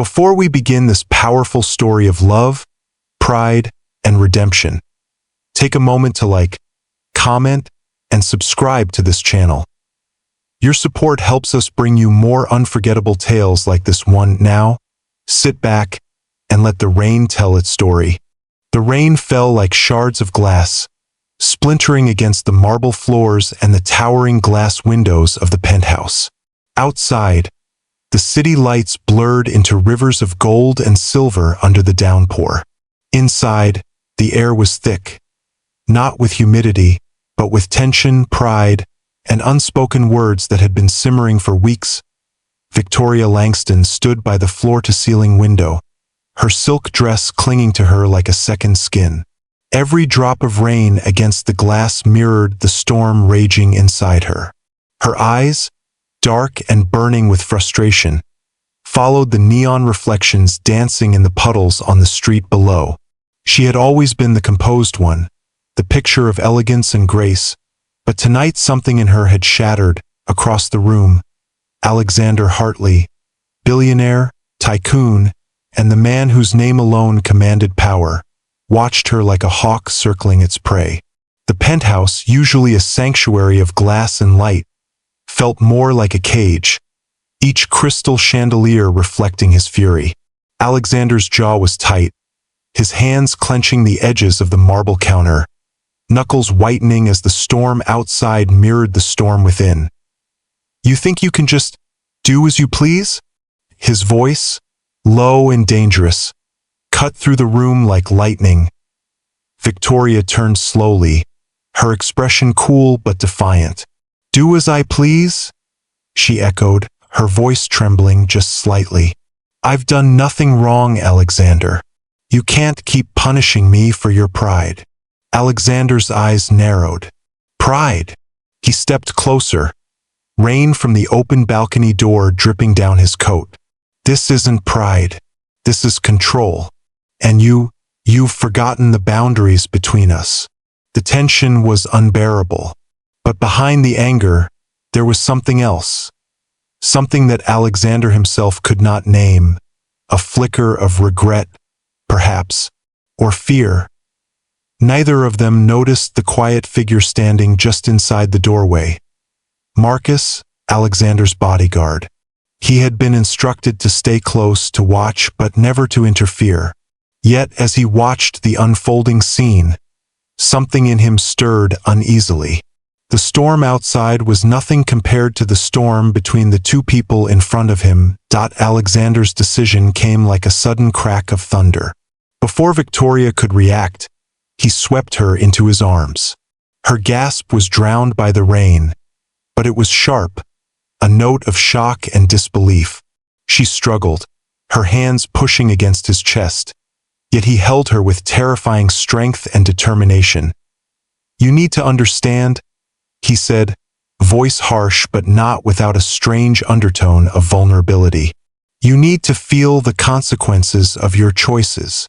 Before we begin this powerful story of love, pride, and redemption, take a moment to like, comment, and subscribe to this channel. Your support helps us bring you more unforgettable tales like this one. Now, sit back and let the rain tell its story. The rain fell like shards of glass, splintering against the marble floors and the towering glass windows of the penthouse. Outside, the city lights blurred into rivers of gold and silver under the downpour. Inside, the air was thick, not with humidity, but with tension, pride, and unspoken words that had been simmering for weeks. Victoria Langston stood by the floor-to-ceiling window, her silk dress clinging to her like a second skin. Every drop of rain against the glass mirrored the storm raging inside her. Her eyes, dark and burning with frustration, followed the neon reflections dancing in the puddles on the street below. She had always been the composed one, the picture of elegance and grace, but tonight something in her had shattered. Across the room, Alexander Hartley, billionaire, tycoon, and the man whose name alone commanded power, watched her like a hawk circling its prey. The penthouse, usually a sanctuary of glass and light, felt more like a cage, each crystal chandelier reflecting his fury. Alexander's jaw was tight, his hands clenching the edges of the marble counter, knuckles whitening as the storm outside mirrored the storm within. "You think you can just do as you please?" His voice, low and dangerous, cut through the room like lightning. Victoria turned slowly, her expression cool but defiant. "Do as I please?" she echoed, her voice trembling just slightly. "I've done nothing wrong, Alexander. You can't keep punishing me for your pride." Alexander's eyes narrowed. Pride? He stepped closer, rain from the open balcony door dripping down his coat. "This isn't pride. This is control. And you've forgotten the boundaries between us." The tension was unbearable. But behind the anger, there was something else. Something that Alexander himself could not name. A flicker of regret, perhaps, or fear. Neither of them noticed the quiet figure standing just inside the doorway. Marcus, Alexander's bodyguard. He had been instructed to stay close, to watch, but never to interfere. Yet, as he watched the unfolding scene, something in him stirred uneasily. The storm outside was nothing compared to the storm between the two people in front of him. Alexander's decision came like a sudden crack of thunder. Before Victoria could react, he swept her into his arms. Her gasp was drowned by the rain, but it was sharp, a note of shock and disbelief. She struggled, her hands pushing against his chest, yet he held her with terrifying strength and determination. "You need to understand," he said, voice harsh but not without a strange undertone of vulnerability. "You need to feel the consequences of your choices."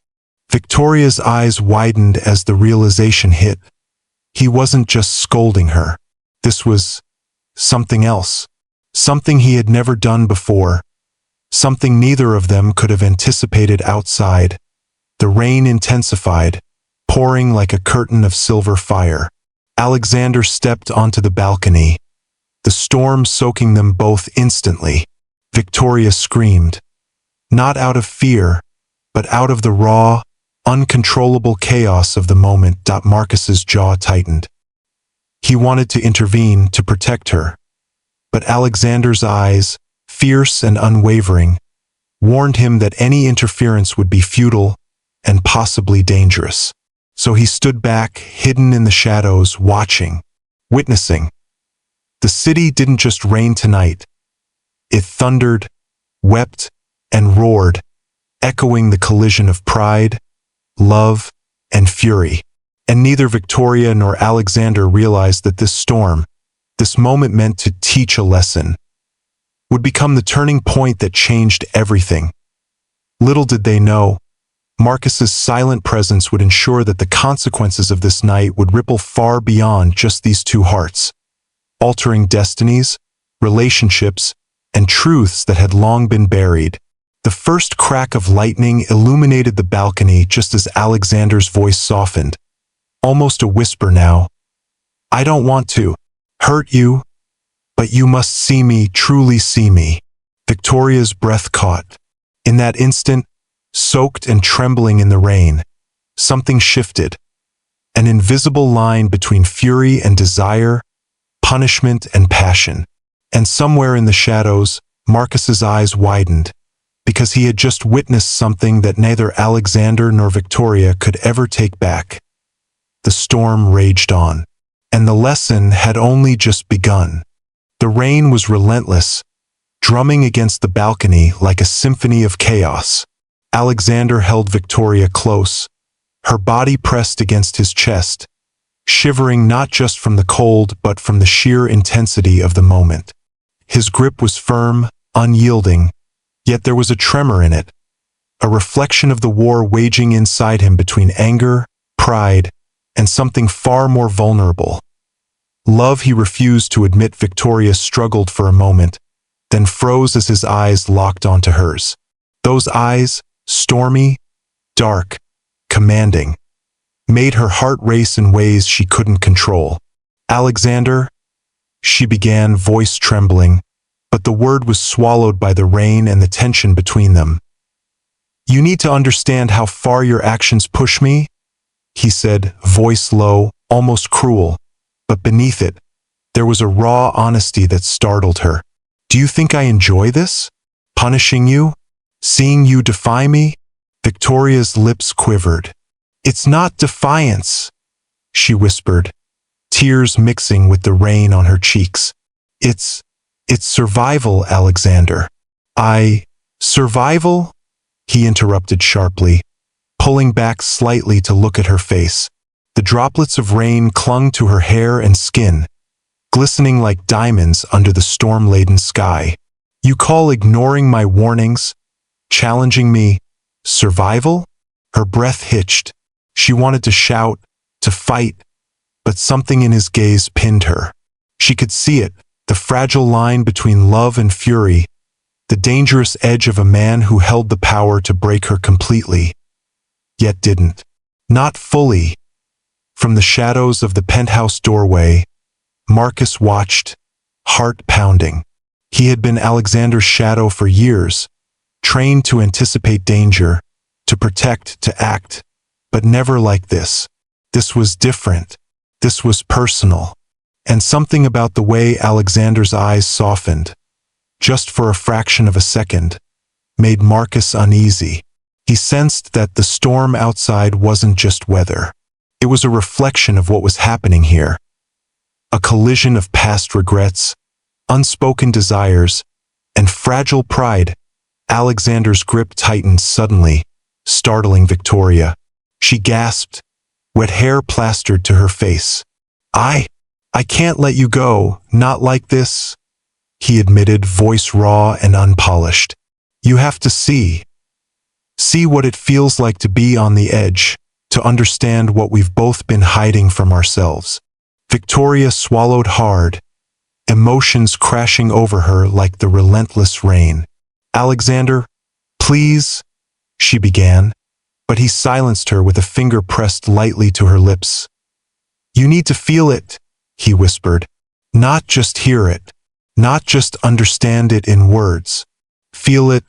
Victoria's eyes widened as the realization hit. He wasn't just scolding her. This was something else. Something he had never done before. Something neither of them could have anticipated. Outside, the rain intensified, pouring like a curtain of silver fire. Alexander stepped onto the balcony, the storm soaking them both instantly. Victoria screamed, not out of fear, but out of the raw, uncontrollable chaos of the moment. Marcus's jaw tightened. He wanted to intervene, to protect her, but Alexander's eyes, fierce and unwavering, warned him that any interference would be futile and possibly dangerous. So he stood back, hidden in the shadows, watching, witnessing. The city didn't just rain tonight. It thundered, wept, and roared, echoing the collision of pride, love, and fury. And neither Victoria nor Alexander realized that this storm, this moment meant to teach a lesson, would become the turning point that changed everything. Little did they know, Marcus's silent presence would ensure that the consequences of this night would ripple far beyond just these two hearts, altering destinies, relationships, and truths that had long been buried. The first crack of lightning illuminated the balcony just as Alexander's voice softened, almost a whisper now. I don't want to hurt you, but you must see me, truly see me. Victoria's breath caught. In that instant, soaked and trembling in the rain, something shifted. An invisible line between fury and desire, punishment and passion. And somewhere in the shadows, Marcus's eyes widened, because he had just witnessed something that neither Alexander nor Victoria could ever take back. The storm raged on, and the lesson had only just begun. The rain was relentless, drumming against the balcony like a symphony of chaos. Alexander held Victoria close, her body pressed against his chest, shivering not just from the cold but from the sheer intensity of the moment. His grip was firm, unyielding, yet there was a tremor in it, a reflection of the war waging inside him between anger, pride, and something far more vulnerable. Love, he refused to admit. Victoria struggled for a moment, then froze as his eyes locked onto hers. Those eyes, stormy, dark, commanding, made her heart race in ways she couldn't control. Alexander, she began, voice trembling, but the word was swallowed by the rain and the tension between them. You need to understand how far your actions push me, he said, voice low, almost cruel, but beneath it, there was a raw honesty that startled her. Do you think I enjoy this? Punishing you? Seeing you defy me? Victoria's lips quivered. It's not defiance, she whispered, tears mixing with the rain on her cheeks. It's survival, Alexander. Survival? He interrupted sharply, pulling back slightly to look at her face. The droplets of rain clung to her hair and skin, glistening like diamonds under the storm-laden sky. You call ignoring my warnings, challenging me, survival? Her breath hitched. She wanted to shout, to fight, but something in his gaze pinned her. She could see it, the fragile line between love and fury, the dangerous edge of a man who held the power to break her completely, yet didn't. Not fully. From the shadows of the penthouse doorway, Marcus watched, heart pounding. He had been Alexander's shadow for years, trained to anticipate danger, to protect, to act, but never like this. This was different. This was personal. And something about the way Alexander's eyes softened, just for a fraction of a second, made Marcus uneasy. He sensed that the storm outside wasn't just weather. It was a reflection of what was happening here. A collision of past regrets, unspoken desires, and fragile pride. Alexander's grip tightened suddenly, startling Victoria. She gasped, wet hair plastered to her face. I can't let you go, not like this, he admitted, voice raw and unpolished. You have to see what it feels like to be on the edge, to understand what we've both been hiding from ourselves. Victoria swallowed hard, emotions crashing over her like the relentless rain. Alexander, please, she began, but he silenced her with a finger pressed lightly to her lips. You need to feel it, he whispered. Not just hear it, not just understand it in words. Feel it,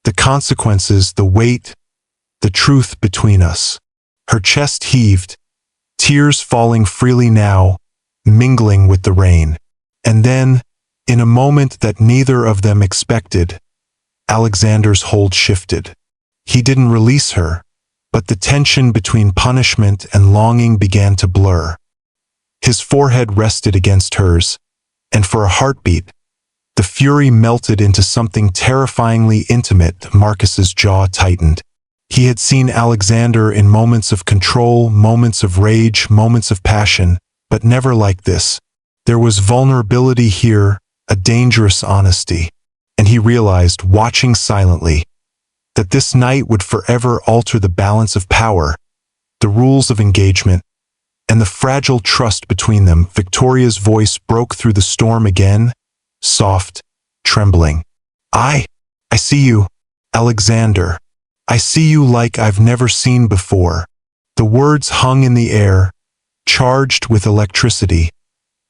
the consequences, the weight, the truth between us. Her chest heaved, tears falling freely now, mingling with the rain. And then, in a moment that neither of them expected, Alexander's hold shifted. He didn't release her, but the tension between punishment and longing began to blur. His forehead rested against hers, and for a heartbeat, the fury melted into something terrifyingly intimate. Marcus's jaw tightened. He had seen Alexander in moments of control, moments of rage, moments of passion, but never like this. There was vulnerability here, a dangerous honesty, and he realized, watching silently, that this night would forever alter the balance of power, the rules of engagement, and the fragile trust between them. Victoria's voice broke through the storm again, soft, trembling. I see you. Alexander, I see you like I've never seen before." The words hung in the air, charged with electricity,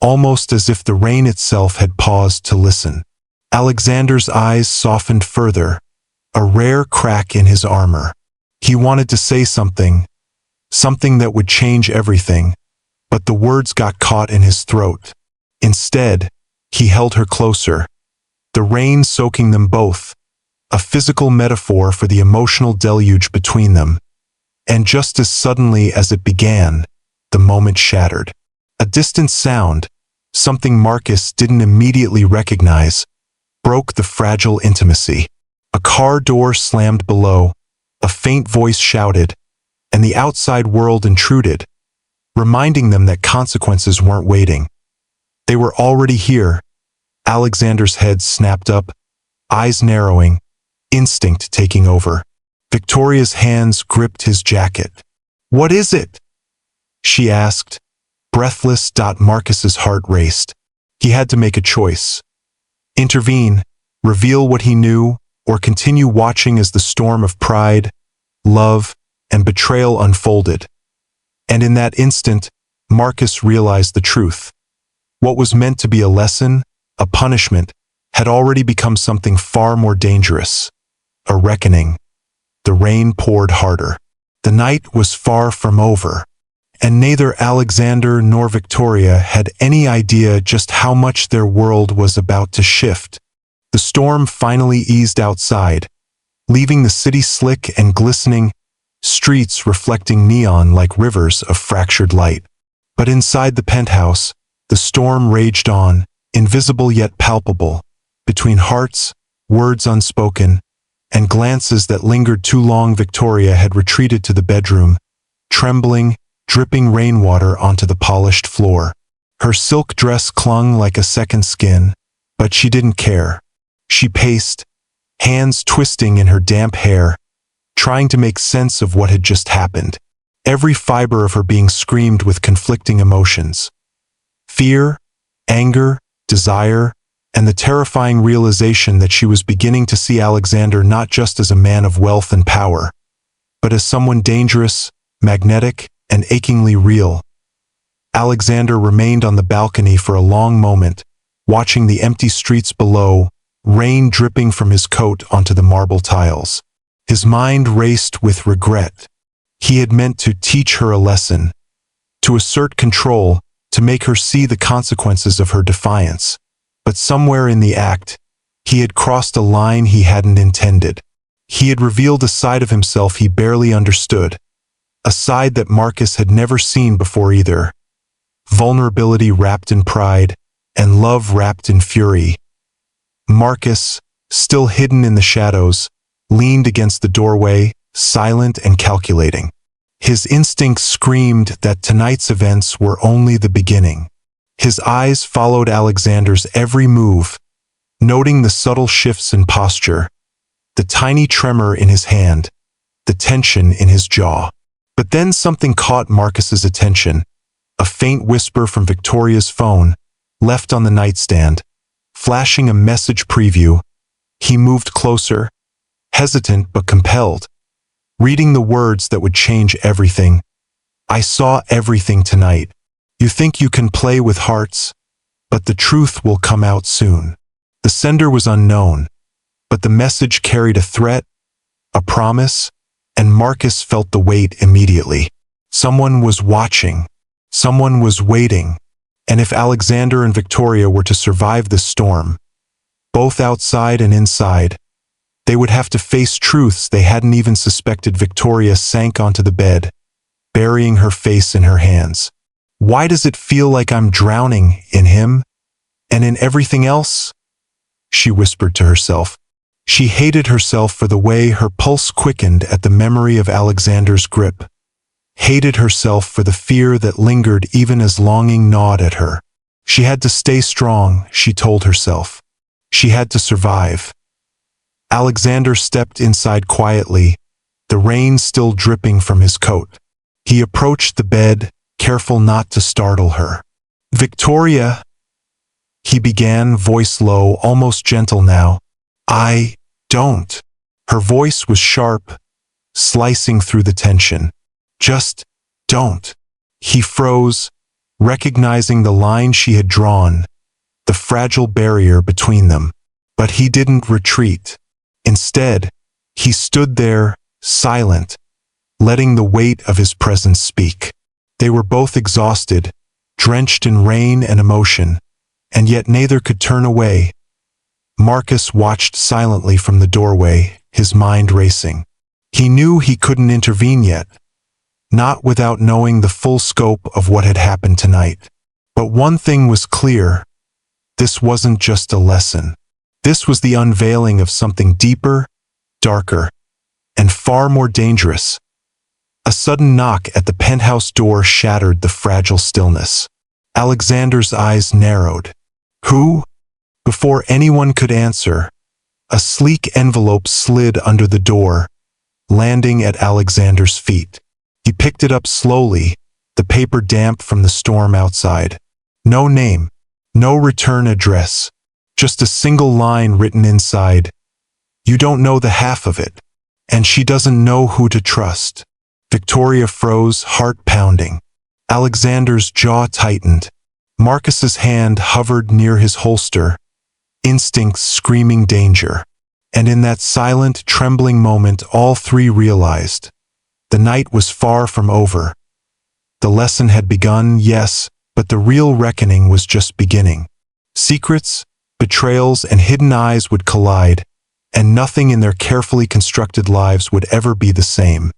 almost as if the rain itself had paused to listen. Alexander's eyes softened further, a rare crack in his armor. He wanted to say something, something that would change everything, but the words got caught in his throat. Instead, he held her closer, the rain soaking them both, a physical metaphor for the emotional deluge between them. And just as suddenly as it began, the moment shattered. A distant sound, something Marcus didn't immediately recognize, broke the fragile intimacy. A car door slammed below, a faint voice shouted, and the outside world intruded, reminding them that consequences weren't waiting. They were already here. Alexander's head snapped up, eyes narrowing, instinct taking over. Victoria's hands gripped his jacket. "What is it?" she asked, breathless. Marcus's heart raced. He had to make a choice. Intervene, reveal what he knew, or continue watching as the storm of pride, love, and betrayal unfolded. And in that instant, Marcus realized the truth. What was meant to be a lesson, a punishment, had already become something far more dangerous. A reckoning. The rain poured harder. The night was far from over, and neither Alexander nor Victoria had any idea just how much their world was about to shift. The storm finally eased outside, leaving the city slick and glistening, streets reflecting neon like rivers of fractured light. But inside the penthouse, the storm raged on, invisible yet palpable, between hearts, words unspoken, and glances that lingered too long. Victoria had retreated to the bedroom, trembling, dripping rainwater onto the polished floor. Her silk dress clung like a second skin, but she didn't care. She paced, hands twisting in her damp hair, trying to make sense of what had just happened. Every fiber of her being screamed with conflicting emotions. Fear, anger, desire, and the terrifying realization that she was beginning to see Alexander not just as a man of wealth and power, but as someone dangerous, magnetic, and achingly real. Alexander remained on the balcony for a long moment, watching the empty streets below, rain dripping from his coat onto the marble tiles. His mind raced with regret. He had meant to teach her a lesson, to assert control, to make her see the consequences of her defiance. But somewhere in the act, he had crossed a line he hadn't intended. He had revealed a side of himself he barely understood, a side that Marcus had never seen before either. Vulnerability wrapped in pride, and love wrapped in fury. Marcus, still hidden in the shadows, leaned against the doorway, silent and calculating. His instincts screamed that tonight's events were only the beginning. His eyes followed Alexander's every move, noting the subtle shifts in posture, the tiny tremor in his hand, the tension in his jaw. But then something caught Marcus's attention, a faint whisper from Victoria's phone, left on the nightstand, flashing a message preview. He moved closer, hesitant but compelled, reading the words that would change everything. "I saw everything tonight. You think you can play with hearts, but the truth will come out soon." The sender was unknown, but the message carried a threat, a promise, and Marcus felt the weight immediately. Someone was watching, someone was waiting, and if Alexander and Victoria were to survive this storm, both outside and inside, they would have to face truths they hadn't even suspected. Victoria sank onto the bed, burying her face in her hands. "Why does it feel like I'm drowning in him and in everything else?" she whispered to herself. She hated herself for the way her pulse quickened at the memory of Alexander's grip, hated herself for the fear that lingered even as longing gnawed at her. She had to stay strong, she told herself. She had to survive. Alexander stepped inside quietly, the rain still dripping from his coat. He approached the bed, careful not to startle her. "Victoria," he began, voice low, almost gentle now. "I don't Her voice was sharp, slicing through the tension. Just don't. He froze, recognizing the line she had drawn, the fragile barrier between them. But he didn't retreat. Instead, he stood there, silent, letting the weight of his presence speak. They were both exhausted, drenched in rain and emotion, and yet neither could turn away. Marcus watched silently from the doorway, his mind racing. He knew he couldn't intervene yet, not without knowing the full scope of what had happened tonight. But one thing was clear: this wasn't just a lesson. This was the unveiling of something deeper, darker, and far more dangerous. A sudden knock at the penthouse door shattered the fragile stillness. Alexander's eyes narrowed. Who? Before anyone could answer, a sleek envelope slid under the door, landing at Alexander's feet. He picked it up slowly, the paper damp from the storm outside. No name, no return address, just a single line written inside. You don't know the half of it, and she doesn't know who to trust. Victoria froze, heart pounding. Alexander's jaw tightened. Marcus's hand hovered near his holster, instincts screaming danger. And in that silent, trembling moment, all three realized the night was far from over. The lesson had begun, yes, but the real reckoning was just beginning. Secrets, betrayals, and hidden eyes would collide, and nothing in their carefully constructed lives would ever be the same.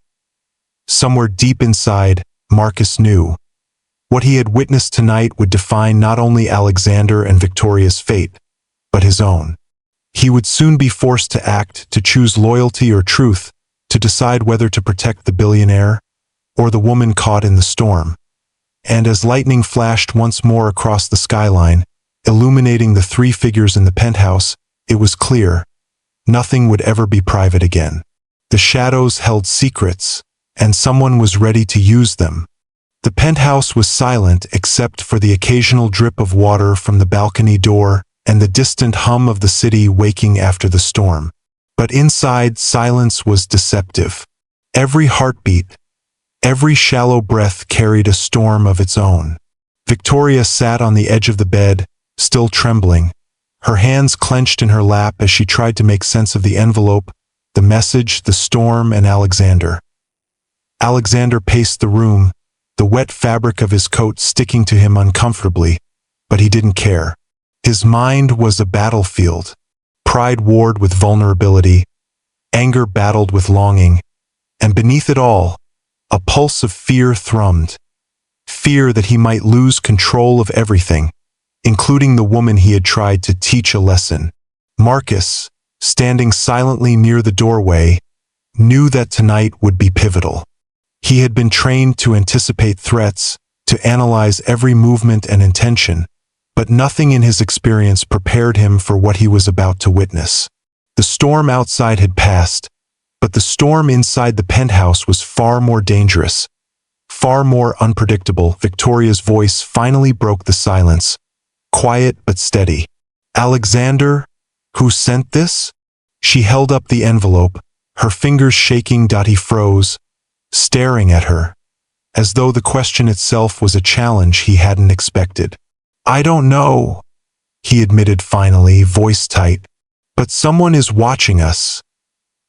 Somewhere deep inside, Marcus knew what he had witnessed tonight would define not only Alexander and Victoria's fate, but his own. He would soon be forced to act, to choose loyalty or truth, to decide whether to protect the billionaire or the woman caught in the storm. And as lightning flashed once more across the skyline, illuminating the three figures in the penthouse, it was clear nothing would ever be private again. The shadows held secrets, and someone was ready to use them. The penthouse was silent except for the occasional drip of water from the balcony door and the distant hum of the city waking after the storm. But inside, silence was deceptive. Every heartbeat, every shallow breath carried a storm of its own. Victoria sat on the edge of the bed, still trembling, her hands clenched in her lap as she tried to make sense of the envelope, the message, the storm, and Alexander. Alexander paced the room, the wet fabric of his coat sticking to him uncomfortably, but he didn't care. His mind was a battlefield. Pride warred with vulnerability, anger battled with longing, and beneath it all, a pulse of fear thrummed. Fear that he might lose control of everything, including the woman he had tried to teach a lesson. Marcus, standing silently near the doorway, knew that tonight would be pivotal. He had been trained to anticipate threats, to analyze every movement and intention, but nothing in his experience prepared him for what he was about to witness. The storm outside had passed, but the storm inside the penthouse was far more dangerous, far more unpredictable. Victoria's voice finally broke the silence, quiet but steady. Alexander, who sent this? She held up the envelope, her fingers shaking. He froze, staring at her, as though the question itself was a challenge he hadn't expected. I don't know, he admitted finally, voice tight, but someone is watching us.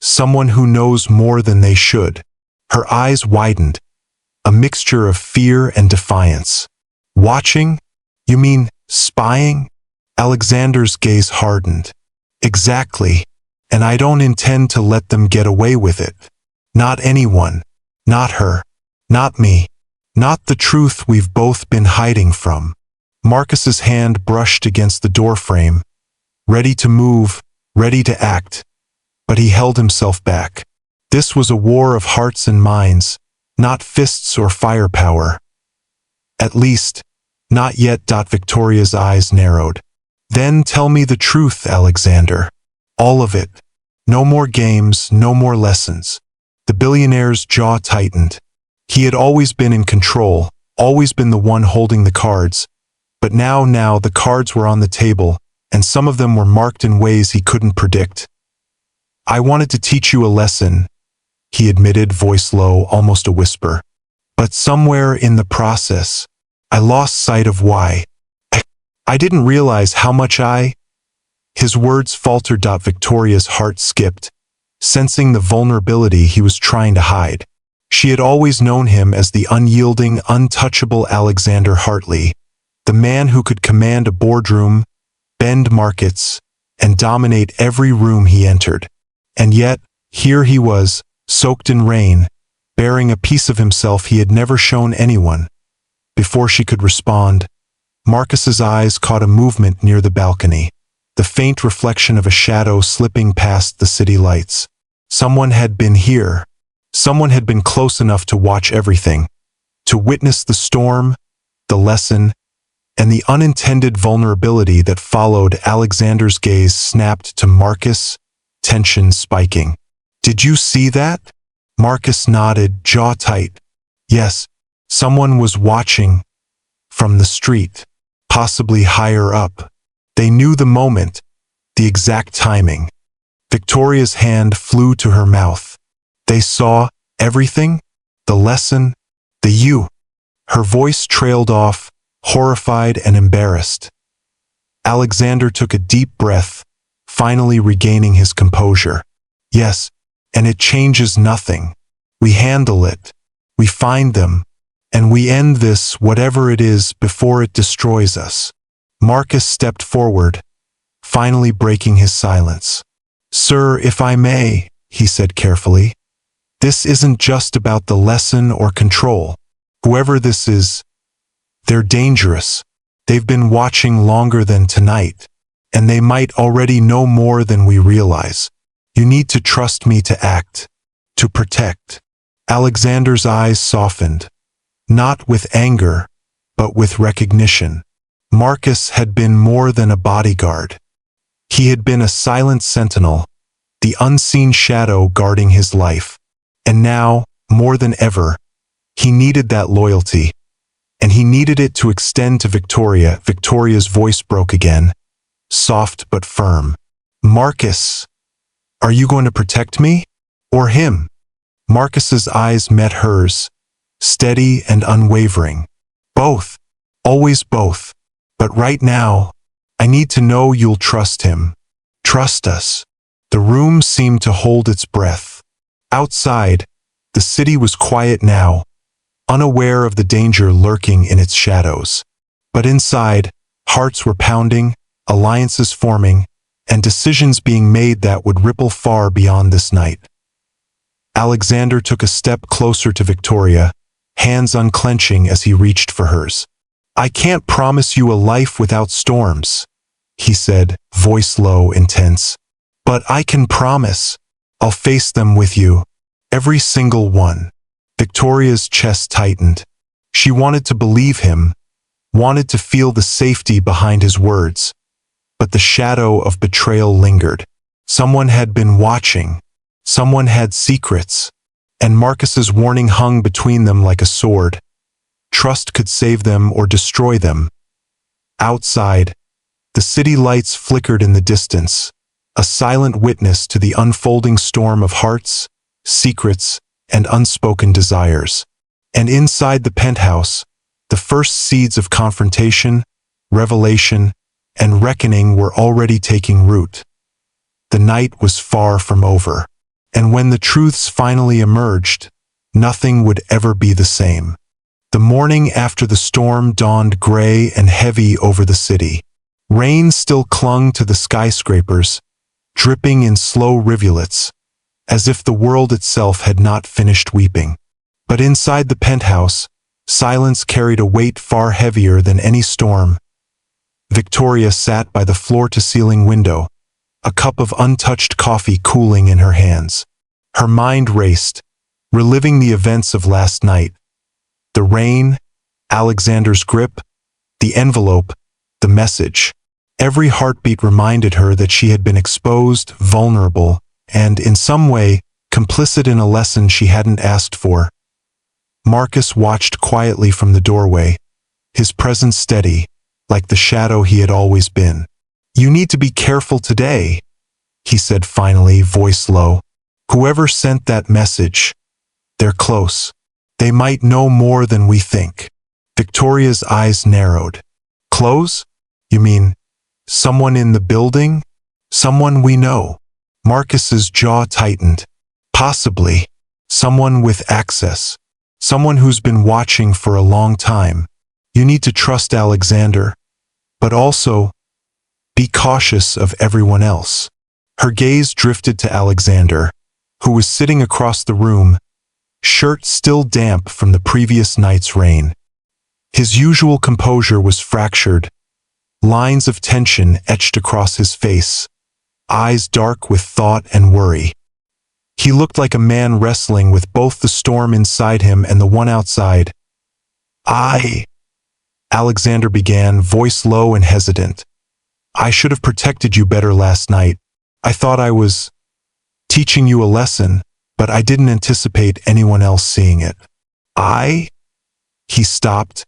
Someone who knows more than they should. Her eyes widened, a mixture of fear and defiance. Watching? You mean spying? Alexander's gaze hardened. Exactly, and I don't intend to let them get away with it. Not anyone. Not her. Not me. Not the truth we've both been hiding from. Marcus's hand brushed against the doorframe, ready to move, ready to act, but he held himself back. This was a war of hearts and minds, not fists or firepower. At least, not yet. Victoria's eyes narrowed. Then tell me the truth, Alexander. All of it. No more games, no more lessons. The billionaire's jaw tightened. He had always been in control, always been the one holding the cards. But now the cards were on the table, and some of them were marked in ways he couldn't predict. I wanted to teach you a lesson, he admitted, voice low, almost a whisper. But somewhere in the process, I lost sight of why. I didn't realize how much His words faltered. Victoria's heart skipped, sensing the vulnerability he was trying to hide. She had always known him as the unyielding, untouchable Alexander Hartley, the man who could command a boardroom, bend markets, and dominate every room he entered. And yet, here he was, soaked in rain, bearing a piece of himself he had never shown anyone. Before she could respond, Marcus's eyes caught a movement near the balcony, the faint reflection of a shadow slipping past the city lights. Someone had been here. Someone had been close enough to watch everything, to witness the storm, the lesson, and the unintended vulnerability that followed. Alexander's gaze snapped to Marcus, tension spiking. Did you see that? Marcus nodded, jaw tight. Yes, someone was watching from the street, possibly higher up. They knew the moment, the exact timing. Victoria's hand flew to her mouth. They saw everything? The lesson? The you? Her voice trailed off, horrified and embarrassed. Alexander took a deep breath, finally regaining his composure. Yes, and it changes nothing. We handle it. We find them. And we end this, whatever it is, before it destroys us. Marcus stepped forward, finally breaking his silence. Sir, if I may, he said carefully, this isn't just about the lesson or control. Whoever this is, they're dangerous. They've been watching longer than tonight, and they might already know more than we realize. You need to trust me to act, to protect. Alexander's eyes softened, not with anger, but with recognition. Marcus had been more than a bodyguard. He had been a silent sentinel, the unseen shadow guarding his life. And now, more than ever, he needed that loyalty. And he needed it to extend to Victoria. Victoria's voice broke again, soft but firm. Marcus, are you going to protect me? Or him? Marcus's eyes met hers, steady and unwavering. Both, always both. But right now, I need to know you'll trust him. Trust us. The room seemed to hold its breath. Outside, the city was quiet now, unaware of the danger lurking in its shadows. But inside, hearts were pounding, alliances forming, and decisions being made that would ripple far beyond this night. Alexander took a step closer to Victoria, hands unclenching as he reached for hers. I can't promise you a life without storms, he said, voice low, intense. But I can promise I'll face them with you, every single one. Victoria's chest tightened. She wanted to believe him, wanted to feel the safety behind his words. But the shadow of betrayal lingered. Someone had been watching. Someone had secrets. And Marcus's warning hung between them like a sword. Trust could save them or destroy them. Outside, the city lights flickered in the distance, a silent witness to the unfolding storm of hearts, secrets, and unspoken desires. And inside the penthouse, the first seeds of confrontation, revelation, and reckoning were already taking root. The night was far from over, and when the truths finally emerged, nothing would ever be the same. The morning after the storm dawned gray and heavy over the city. Rain still clung to the skyscrapers, dripping in slow rivulets, as if the world itself had not finished weeping. But inside the penthouse, silence carried a weight far heavier than any storm. Victoria sat by the floor-to-ceiling window, a cup of untouched coffee cooling in her hands. Her mind raced, reliving the events of last night. The rain, Alexander's grip, the envelope, the message. Every heartbeat reminded her that she had been exposed, vulnerable, and, in some way, complicit in a lesson she hadn't asked for. Marcus watched quietly from the doorway, his presence steady, like the shadow he had always been. You need to be careful today, he said finally, voice low. Whoever sent that message, they're close. They might know more than we think. Victoria's eyes narrowed. Close? You mean someone in the building? Someone we know? Marcus's jaw tightened. Possibly. Someone with access. Someone who's been watching for a long time. You need to trust Alexander, but also be cautious of everyone else. Her gaze drifted to Alexander, who was sitting across the room, shirt still damp from the previous night's rain. His usual composure was fractured, lines of tension etched across his face, eyes dark with thought and worry. He looked like a man wrestling with both the storm inside him and the one outside. Alexander began, voice low and hesitant. I should have protected you better last night. I thought I was teaching you a lesson, but I didn't anticipate anyone else seeing it. He stopped,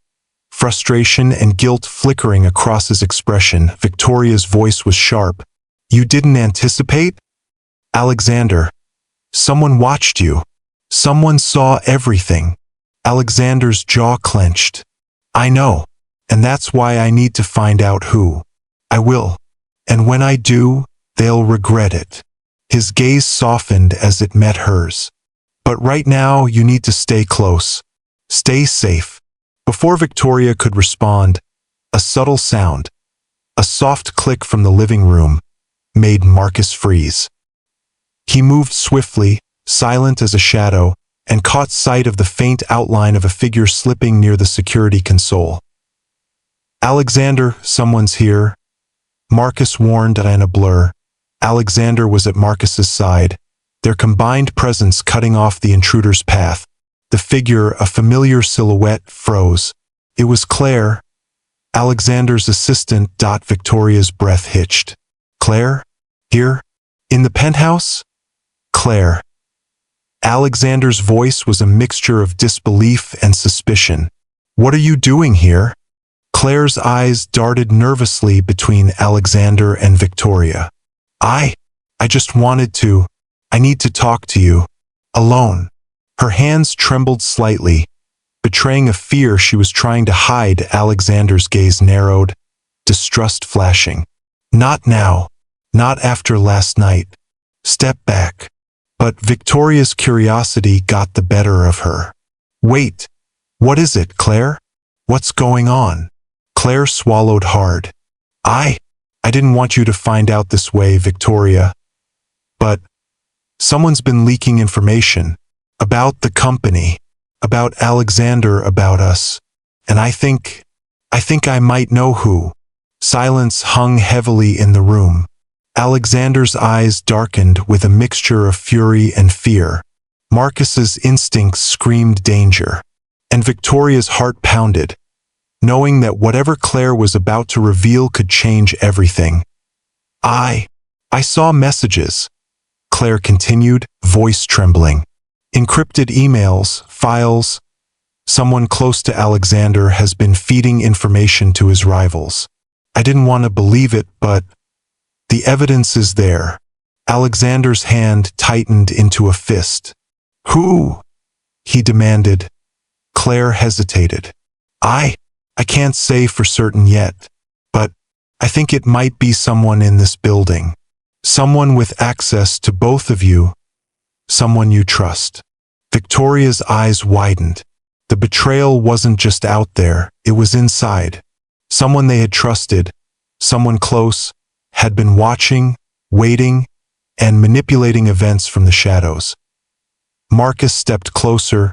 frustration and guilt flickering across his expression. Victoria's voice was sharp. You didn't anticipate? Alexander, someone watched you. Someone saw everything. Alexander's jaw clenched. I know, and that's why I need to find out who. I will, and when I do, they'll regret it. His gaze softened as it met hers. But right now, you need to stay close. Stay safe. Before Victoria could respond, a subtle sound, a soft click from the living room, made Marcus freeze. He moved swiftly, silent as a shadow, and caught sight of the faint outline of a figure slipping near the security console. Alexander, someone's here, Marcus warned in a blur. Alexander was at Marcus's side, their combined presence cutting off the intruder's path. The figure, a familiar silhouette, froze. It was Claire, Alexander's assistant. Victoria's breath hitched. Claire? Here? In the penthouse? Claire. Alexander's voice was a mixture of disbelief and suspicion. What are you doing here? Claire's eyes darted nervously between Alexander and Victoria. I just wanted to. I need to talk to you. Alone. Her hands trembled slightly, betraying a fear she was trying to hide. Alexander's gaze narrowed, distrust flashing. Not now. Not after last night. Step back. But Victoria's curiosity got the better of her. Wait. What is it, Claire? What's going on? Claire swallowed hard. I didn't want you to find out this way, Victoria. But someone's been leaking information about the company, about Alexander, about us. And I think I might know who. Silence hung heavily in the room. Alexander's eyes darkened with a mixture of fury and fear. Marcus's instincts screamed danger. And Victoria's heart pounded, knowing that whatever Claire was about to reveal could change everything. I saw messages, Claire continued, voice trembling. Encrypted emails, files. Someone close to Alexander has been feeding information to his rivals. I didn't want to believe it, but the evidence is there. Alexander's hand tightened into a fist. Who? He demanded. Claire hesitated. I can't say for certain yet, but I think it might be someone in this building. Someone with access to both of you. Someone you trust. Victoria's eyes widened. The betrayal wasn't just out there, it was inside. Someone they had trusted, someone close, had been watching, waiting, and manipulating events from the shadows. Marcus stepped closer,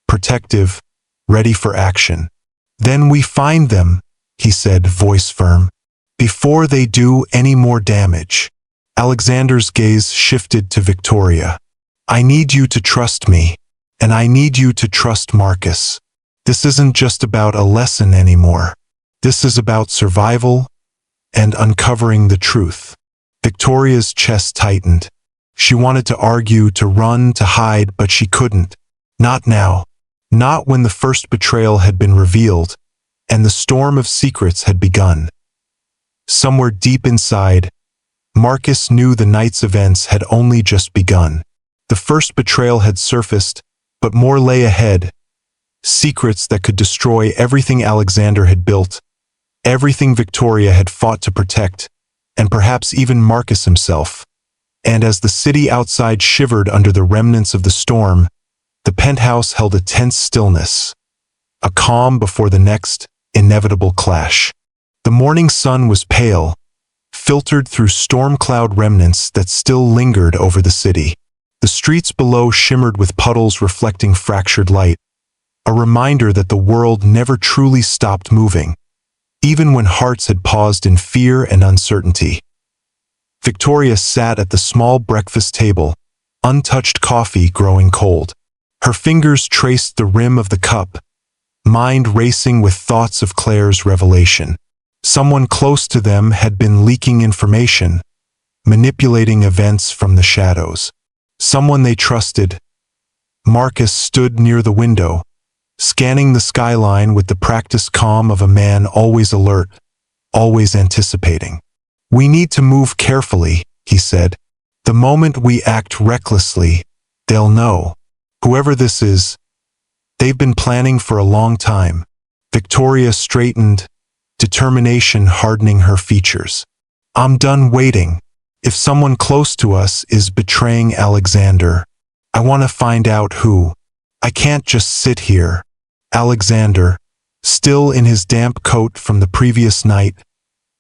protective, ready for action. Then we find them, he said, voice firm, before they do any more damage. Alexander's gaze shifted to Victoria. I need you to trust me, and I need you to trust Marcus. This isn't just about a lesson anymore. This is about survival and uncovering the truth. Victoria's chest tightened. She wanted to argue, to run, to hide, but she couldn't. Not now. Not when the first betrayal had been revealed, and the storm of secrets had begun. Somewhere deep inside, Marcus knew the night's events had only just begun. The first betrayal had surfaced, but more lay ahead. Secrets that could destroy everything Alexander had built, everything Victoria had fought to protect, and perhaps even Marcus himself. And as the city outside shivered under the remnants of the storm, the penthouse held a tense stillness, a calm before the next inevitable clash. The morning sun was pale, filtered through storm cloud remnants that still lingered over the city. The streets below shimmered with puddles reflecting fractured light, a reminder that the world never truly stopped moving, even when hearts had paused in fear and uncertainty. Victoria sat at the small breakfast table, untouched coffee growing cold. Her fingers traced the rim of the cup, mind racing with thoughts of Claire's revelation. Someone close to them had been leaking information, manipulating events from the shadows. Someone they trusted. Marcus stood near the window, scanning the skyline with the practiced calm of a man always alert, always anticipating. "We need to move carefully," he said. "The moment we act recklessly, they'll know. Whoever this is, they've been planning for a long time." Victoria straightened, determination hardening her features. "I'm done waiting. If someone close to us is betraying Alexander, I want to find out who. I can't just sit here." Alexander, still in his damp coat from the previous night,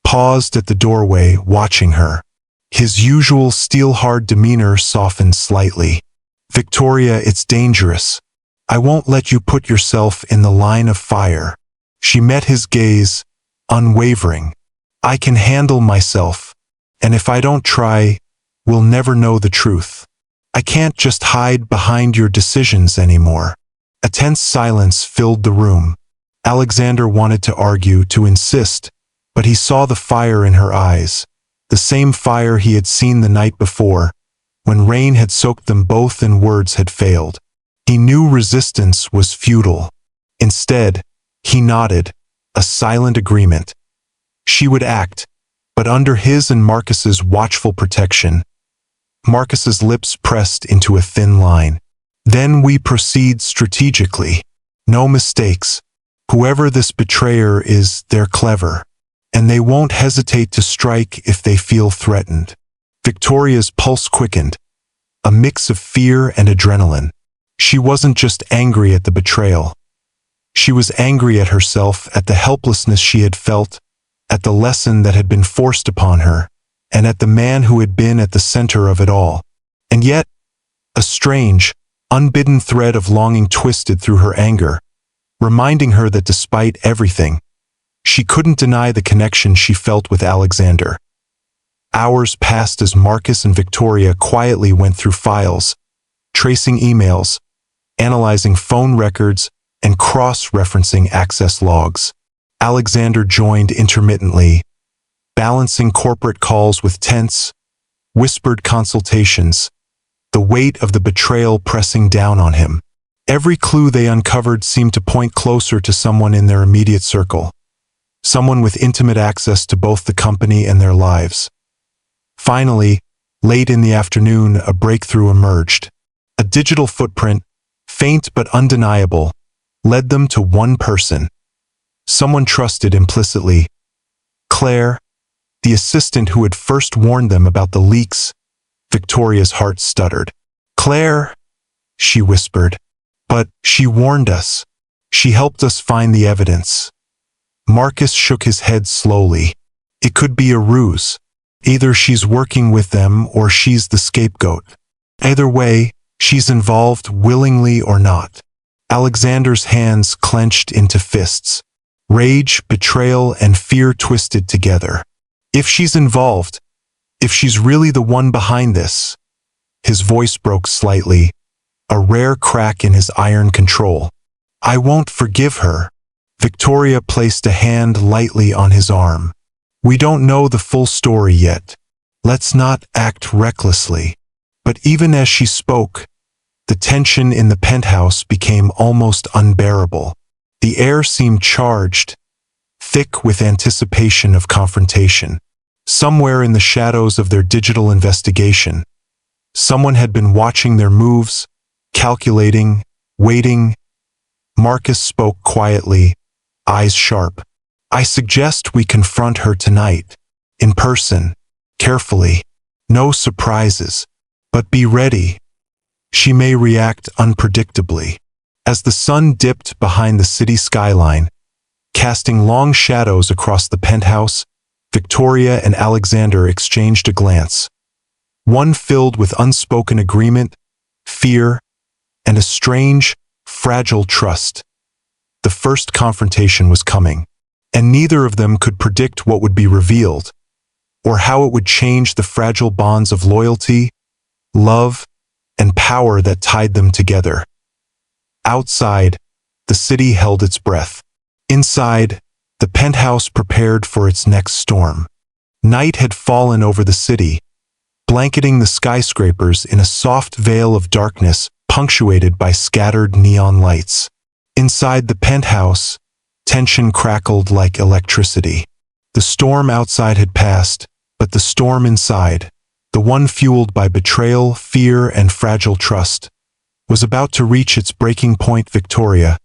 paused at the doorway, watching her. His usual steel-hard demeanor softened slightly. "Victoria, it's dangerous. I won't let you put yourself in the line of fire." She met his gaze, unwavering. "I can handle myself, and if I don't try, we'll never know the truth. I can't just hide behind your decisions anymore." A tense silence filled the room. Alexander wanted to argue, to insist, but he saw the fire in her eyes, the same fire he had seen the night before, when rain had soaked them both and words had failed. He knew resistance was futile. Instead, he nodded, a silent agreement. She would act, but under his and Marcus's watchful protection. Marcus's lips pressed into a thin line. "Then we proceed strategically. No mistakes. Whoever this betrayer is, they're clever, and they won't hesitate to strike if they feel threatened." Victoria's pulse quickened, a mix of fear and adrenaline. She wasn't just angry at the betrayal. She was angry at herself, at the helplessness she had felt, at the lesson that had been forced upon her, and at the man who had been at the center of it all. And yet, a strange, unbidden thread of longing twisted through her anger, reminding her that despite everything, she couldn't deny the connection she felt with Alexander. Hours passed as Marcus and Victoria quietly went through files, tracing emails, analyzing phone records, and cross-referencing access logs. Alexander joined intermittently, balancing corporate calls with tense, whispered consultations, the weight of the betrayal pressing down on him. Every clue they uncovered seemed to point closer to someone in their immediate circle, someone with intimate access to both the company and their lives. Finally, late in the afternoon, a breakthrough emerged. A digital footprint, faint but undeniable, led them to one person. Someone trusted implicitly. Claire, the assistant who had first warned them about the leaks. Victoria's heart stuttered. "Claire," she whispered. "But she warned us. She helped us find the evidence." Marcus shook his head slowly. "It could be a ruse. Either she's working with them or she's the scapegoat. Either way, she's involved willingly or not." Alexander's hands clenched into fists. Rage, betrayal, and fear twisted together. If she's involved, if she's really the one behind this. His voice broke slightly, a rare crack in his iron control. "I won't forgive her." Victoria placed a hand lightly on his arm. "We don't know the full story yet. Let's not act recklessly." But even as she spoke, the tension in the penthouse became almost unbearable. The air seemed charged, thick with anticipation of confrontation. Somewhere in the shadows of their digital investigation, someone had been watching their moves, calculating, waiting. Marcus spoke quietly, eyes sharp. I suggest we confront her tonight, in person, carefully. No surprises, but be ready. She may react unpredictably. As the sun dipped behind the city skyline, casting long shadows across the penthouse, Victoria and Alexander exchanged a glance, one filled with unspoken agreement, fear, and a strange, fragile trust. The first confrontation was coming, and neither of them could predict what would be revealed, or how it would change the fragile bonds of loyalty, love, and power that tied them together. Outside, the city held its breath. Inside, the penthouse prepared for its next storm. Night had fallen over the city, blanketing the skyscrapers in a soft veil of darkness punctuated by scattered neon lights. Inside the penthouse, tension crackled like electricity. The storm outside had passed, but the storm inside, the one fueled by betrayal, fear, and fragile trust, was about to reach its breaking point. Victoria,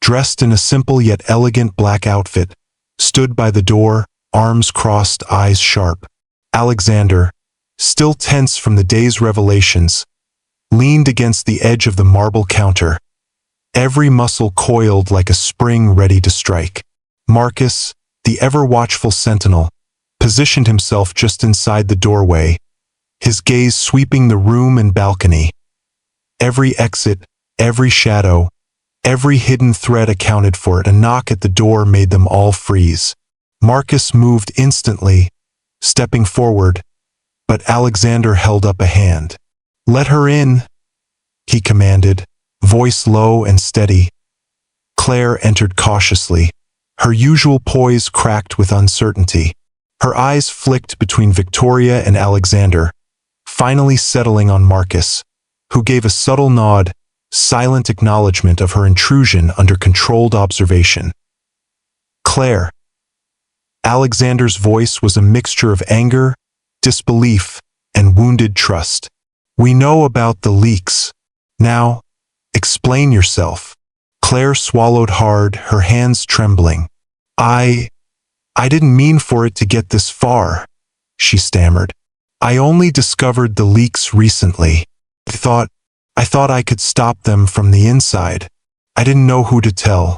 dressed in a simple yet elegant black outfit, stood by the door, arms crossed, eyes sharp. Alexander, still tense from the day's revelations, leaned against the edge of the marble counter, every muscle coiled like a spring ready to strike. Marcus, the ever-watchful sentinel, positioned himself just inside the doorway, his gaze sweeping the room and balcony. Every exit, every shadow, every hidden thread accounted for it. A knock at the door made them all freeze. Marcus moved instantly, stepping forward, but Alexander held up a hand. "Let her in," he commanded, voice low and steady. Claire entered cautiously, her usual poise cracked with uncertainty. Her eyes flicked between Victoria and Alexander, finally settling on Marcus, who gave a subtle nod, silent acknowledgement of her intrusion under controlled observation. "Claire." Alexander's voice was a mixture of anger, disbelief, and wounded trust. "We know about the leaks. Now, explain yourself." Claire swallowed hard, her hands trembling. I didn't mean for it to get this far," she stammered. "I only discovered the leaks recently. I thought I could stop them from the inside. I didn't know who to tell.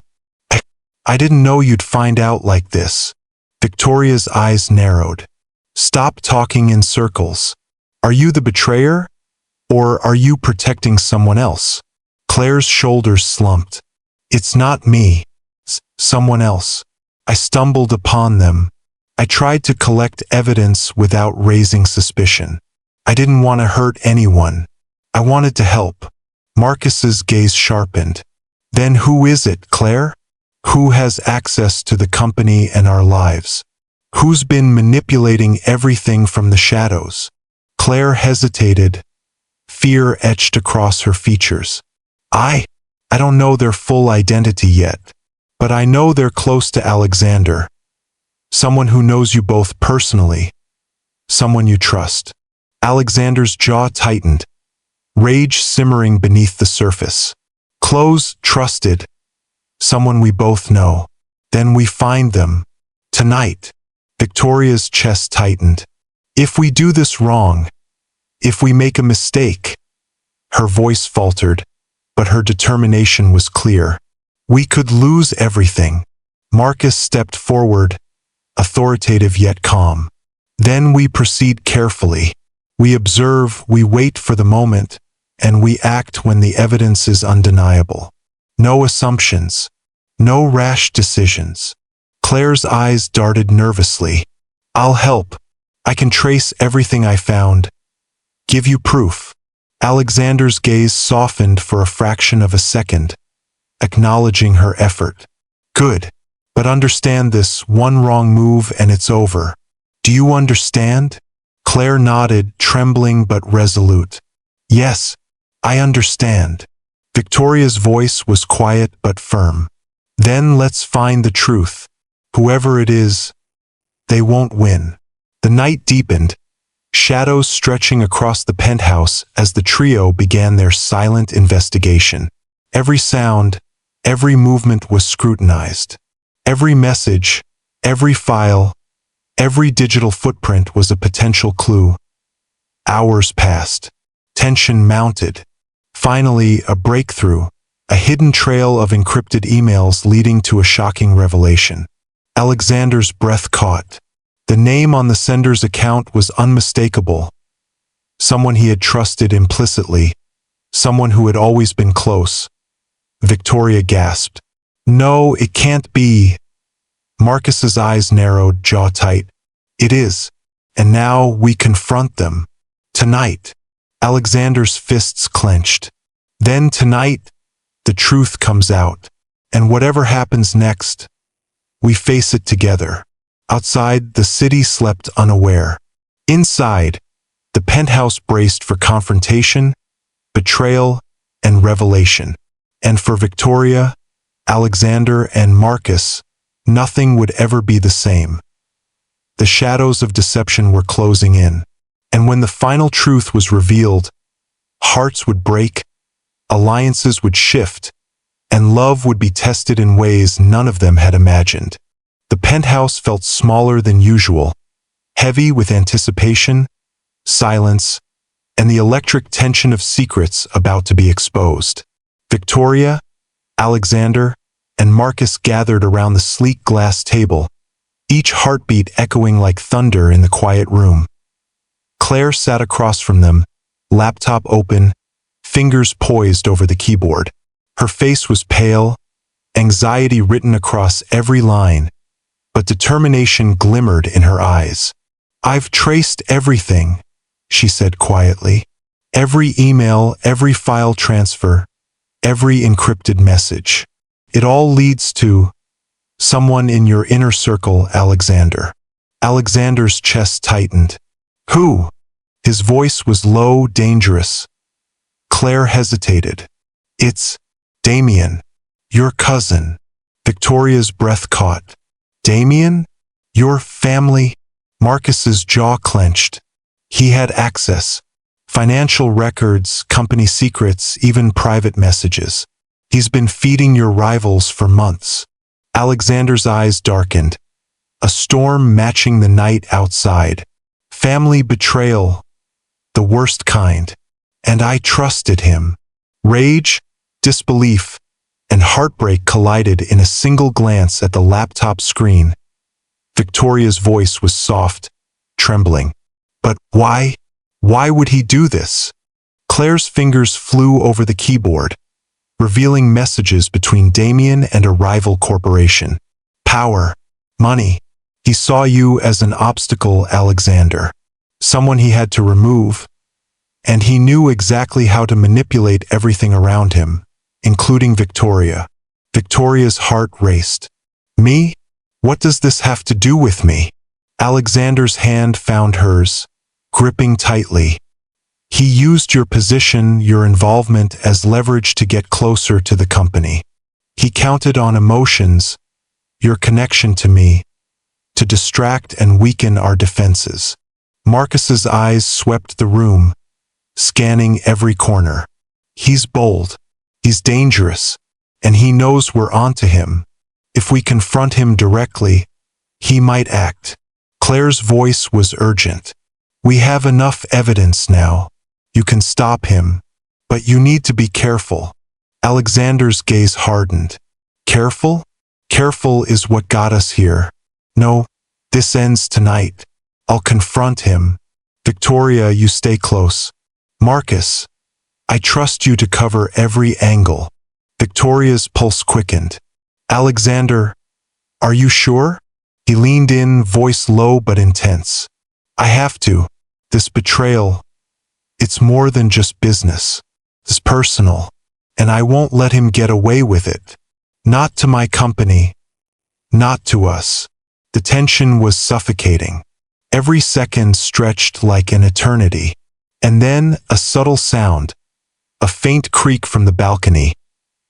I didn't know you'd find out like this." Victoria's eyes narrowed. "Stop talking in circles. Are you the betrayer? Or are you protecting someone else?" Claire's shoulders slumped. "It's not me. It's someone else. I stumbled upon them. I tried to collect evidence without raising suspicion. I didn't want to hurt anyone. I wanted to help." Marcus's gaze sharpened. "Then who is it, Claire? Who has access to the company and our lives? Who's been manipulating everything from the shadows?" Claire hesitated, fear etched across her features. I don't know their full identity yet, but I know they're close to Alexander. Someone who knows you both personally. Someone you trust." Alexander's jaw tightened, rage simmering beneath the surface. "Close, trusted. Someone we both know. Then we find them. Tonight." Victoria's chest tightened. "If we do this wrong, if we make a mistake," her voice faltered, but her determination was clear. "We could lose everything." Marcus stepped forward, authoritative yet calm. "Then we proceed carefully. We observe, we wait for the moment, and we act when the evidence is undeniable. No assumptions, no rash decisions." Claire's eyes darted nervously. "I'll help. I can trace everything I found. Give you proof." Alexander's gaze softened for a fraction of a second, acknowledging her effort. "Good. But understand this, one wrong move and it's over. Do you understand?" Claire nodded, trembling but resolute. "Yes, I understand." Victoria's voice was quiet but firm. "Then let's find the truth. Whoever it is, they won't win. The night deepened, shadows stretching across the penthouse as the trio began their silent investigation. Every sound, every movement was scrutinized. Every message, every file, every digital footprint was a potential clue. Hours passed. Tension mounted. Finally, a breakthrough, a hidden trail of encrypted emails leading to a shocking revelation. Alexander's breath caught. The name on the sender's account was unmistakable. Someone he had trusted implicitly, someone who had always been close. Victoria gasped. No, it can't be. Marcus's eyes narrowed, jaw tight. It is. And now we confront them. Tonight. Alexander's fists clenched. Then tonight, the truth comes out. And whatever happens next, we face it together. Outside, the city slept unaware. Inside, the penthouse braced for confrontation, betrayal, and revelation. And for Victoria, Alexander, and Marcus, nothing would ever be the same. The shadows of deception were closing in. And when the final truth was revealed, hearts would break, alliances would shift, and love would be tested in ways none of them had imagined. The penthouse felt smaller than usual, heavy with anticipation, silence, and the electric tension of secrets about to be exposed. Victoria, Alexander, and Marcus gathered around the sleek glass table, each heartbeat echoing like thunder in the quiet room. Claire sat across from them, laptop open, fingers poised over the keyboard. Her face was pale, anxiety written across every line, but determination glimmered in her eyes. I've traced everything, she said quietly. Every email, every file transfer, every encrypted message. It all leads to someone in your inner circle, Alexander. Alexander's chest tightened. Who? His voice was low, dangerous. Claire hesitated. It's Damien, your cousin. Victoria's breath caught. Damien? Your family? Marcus's jaw clenched. He had access. Financial records, company secrets, even private messages. He's been feeding your rivals for months. Alexander's eyes darkened. A storm matching the night outside. Family betrayal, the worst kind. And I trusted him. Rage, disbelief, and heartbreak collided in a single glance at the laptop screen. Victoria's voice was soft, trembling. But why? Why would he do this? Claire's fingers flew over the keyboard, revealing messages between Damien and a rival corporation. Power, money. He saw you as an obstacle, Alexander. Someone he had to remove. And he knew exactly how to manipulate everything around him, including Victoria. Victoria's heart raced. Me? What does this have to do with me? Alexander's hand found hers, gripping tightly. He used your position, your involvement as leverage to get closer to the company. He counted on emotions, your connection to me, to distract and weaken our defenses. Marcus's eyes swept the room, scanning every corner. He's bold, he's dangerous, and he knows we're onto him. If we confront him directly, he might act. Claire's voice was urgent. We have enough evidence now. You can stop him, but you need to be careful. Alexander's gaze hardened. Careful? Careful is what got us here. No, this ends tonight. I'll confront him. Victoria, you stay close. Marcus, I trust you to cover every angle. Victoria's pulse quickened. Alexander, are you sure? He leaned in, voice low but intense. I have to. This betrayal, it's more than just business. It's personal, and I won't let him get away with it. Not to my company, not to us. The tension was suffocating. Every second stretched like an eternity. And then a subtle sound, a faint creak from the balcony,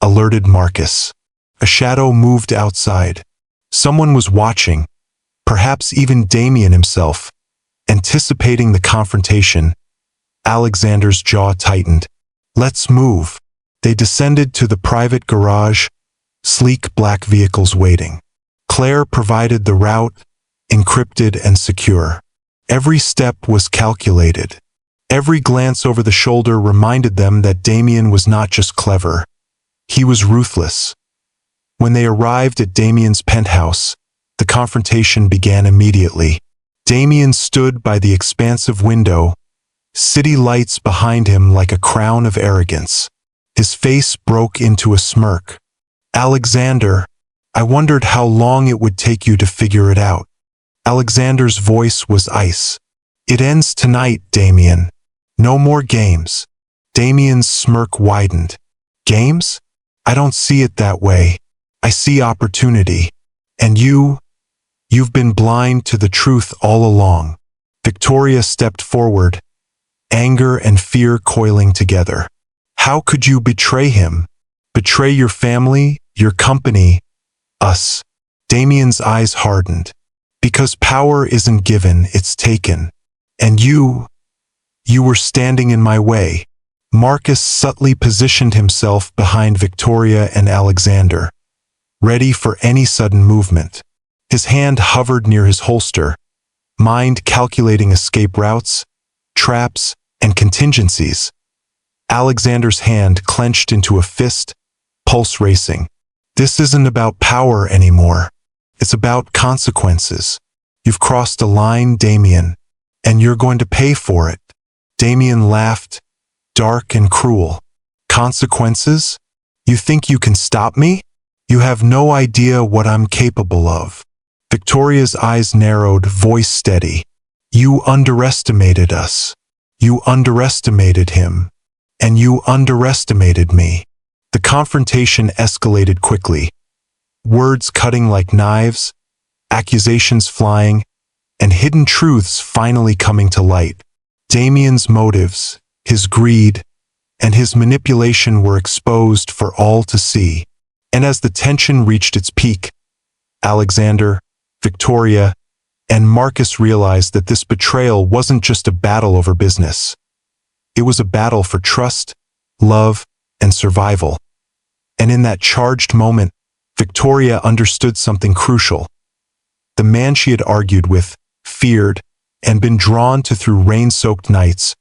alerted Marcus. A shadow moved outside. Someone was watching, perhaps even Damien himself, Anticipating the confrontation, Alexander's jaw tightened. "Let's move." They descended to the private garage, sleek black vehicles waiting. Claire provided the route, encrypted and secure. Every step was calculated. Every glance over the shoulder reminded them that Damien was not just clever. He was ruthless. When they arrived at Damien's penthouse, the confrontation began immediately. Damien stood by the expansive window, city lights behind him like a crown of arrogance. His face broke into a smirk. "Alexander, I wondered how long it would take you to figure it out." Alexander's voice was ice. "It ends tonight, Damien. No more games." Damien's smirk widened. "Games? I don't see it that way. I see opportunity. And you've been blind to the truth all along." Victoria stepped forward, anger and fear coiling together. "How could you betray him? Betray your family, your company, us?" Damien's eyes hardened. "Because power isn't given, it's taken. And you were standing in my way." Marcus subtly positioned himself behind Victoria and Alexander, ready for any sudden movement. His hand hovered near his holster, mind calculating escape routes, traps, and contingencies. Alexander's hand clenched into a fist, pulse racing. "This isn't about power anymore. It's about consequences. You've crossed a line, Damien, and you're going to pay for it." Damien laughed, dark and cruel. "Consequences? You think you can stop me? You have no idea what I'm capable of." Victoria's eyes narrowed, voice steady. "You underestimated us. You underestimated him. And you underestimated me." The confrontation escalated quickly. Words cutting like knives, accusations flying, and hidden truths finally coming to light. Damien's motives, his greed, and his manipulation were exposed for all to see. And as the tension reached its peak, Alexander, Victoria, and Marcus realized that this betrayal wasn't just a battle over business. It was a battle for trust, love, and survival. And in that charged moment, Victoria understood something crucial. The man she had argued with, feared, and been drawn to through rain-soaked nights